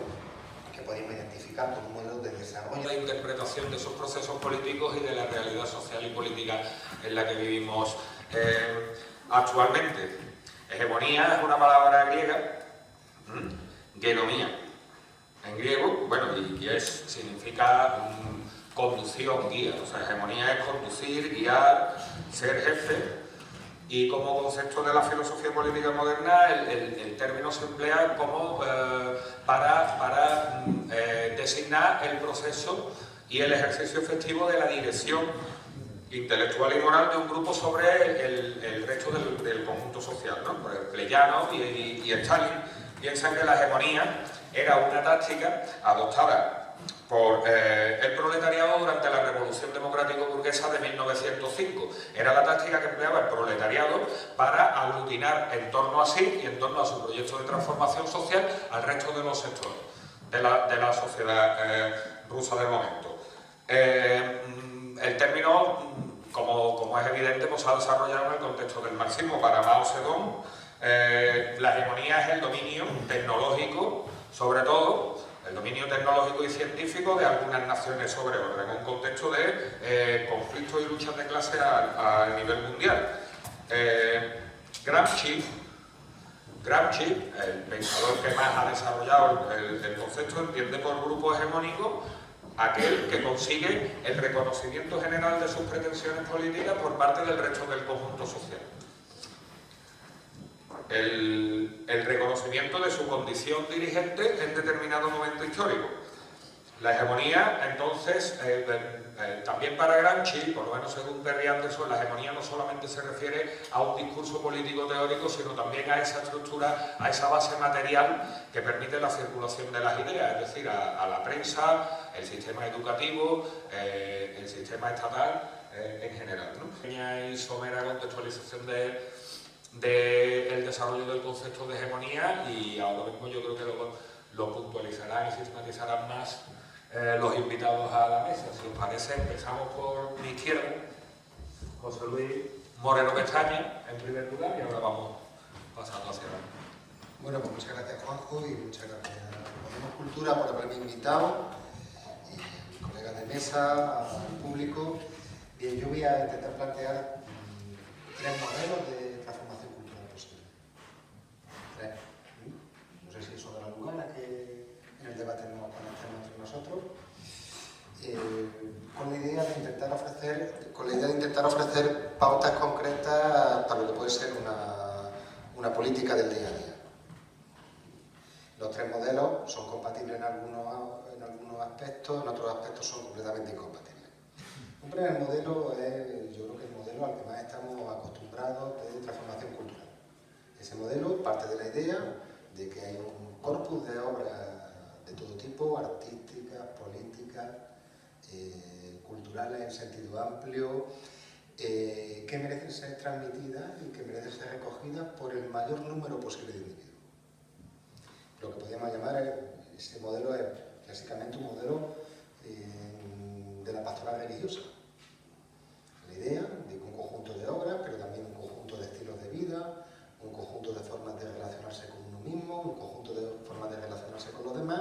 que podemos identificar como un modelo de desarrollo... La interpretación de esos procesos políticos y de la realidad social y política en la que vivimos actualmente. Hegemonía es una palabra griega, genomía, en griego, bueno, y significa conducción, guía. O sea, hegemonía es conducir, guiar, ser jefe. Y como concepto de la filosofía política moderna, el término se emplea como para designar el proceso y el ejercicio efectivo de la dirección intelectual y moral de un grupo sobre el resto del conjunto social, ¿no? Pues Pleyano y Stalin piensan que la hegemonía era una táctica adoptada por el proletariado durante la Revolución Democrático Burguesa de 1905. Era la táctica que empleaba el proletariado para aglutinar en torno a sí y en torno a su proyecto de transformación social al resto de los sectores de la sociedad rusa del momento. El término, como es evidente, pues, se ha desarrollado en el contexto del marxismo. Para Mao Zedong, la hegemonía es el dominio tecnológico, sobre todo, el dominio tecnológico y científico de algunas naciones sobre otras, en un contexto de conflictos y luchas de clase a nivel mundial. Gramsci, el pensador que más ha desarrollado el concepto, entiende por grupo hegemónico aquel que consigue el reconocimiento general de sus pretensiones políticas por parte del resto del conjunto social. El reconocimiento de su condición dirigente en determinado momento histórico. La hegemonía, entonces, también para Gramsci, por lo menos según Perry Anderson, la hegemonía no solamente se refiere a un discurso político teórico, sino también a esa estructura, a esa base material que permite la circulación de las ideas, es decir, a la prensa, el sistema educativo, el sistema estatal en general, ¿no? Y somera contextualización del desarrollo del concepto de hegemonía, y ahora mismo yo creo que lo puntualizarán y sistematizarán más los invitados a la mesa. Si os parece, empezamos por mi izquierda, José Luis Moreno Pestaña, en primer lugar, y ahora vamos pasando hacia adelante. Bueno, pues muchas gracias, Juanjo, y muchas gracias a Podemos Cultura por haberme invitado, y a mis colegas de mesa, al público. Bien, yo voy a intentar plantear 3 modelos de transformación cultural posible. 3. No sé si eso dará lugar a que en el debate nos conectemos entre nosotros. Con la idea de intentar ofrecer pautas concretas para lo que puede ser una política del día a día. Los 3 modelos son compatibles en algunos aspectos, en otros aspectos son completamente incompatibles. Un primer modelo es, yo creo que el modelo al que más estamos acostumbrados de transformación cultural. Ese modelo parte de la idea de que hay un corpus de obras de todo tipo, artísticas, políticas, culturales en sentido amplio, que merecen ser transmitidas y que merecen ser recogidas por el mayor número posible de individuos. Lo que podríamos llamar, ese modelo es clásicamente un modelo de la pastoral religiosa. La idea de que un conjunto de obras, pero también un conjunto de estilos de vida, un conjunto de formas de relacionarse con uno mismo, un conjunto de formas de relacionarse con los demás,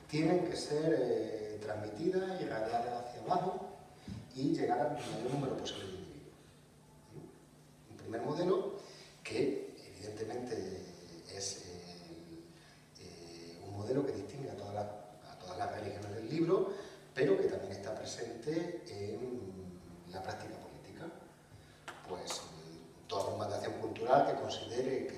tienen que ser transmitidas y irradiadas hacia abajo y llegar al mayor número posible de individuos. Un primer modelo que evidentemente es un modelo que distingue a todas las religiones del libro, pero que también está presente en la práctica política. Pues toda forma de acción cultural que considere que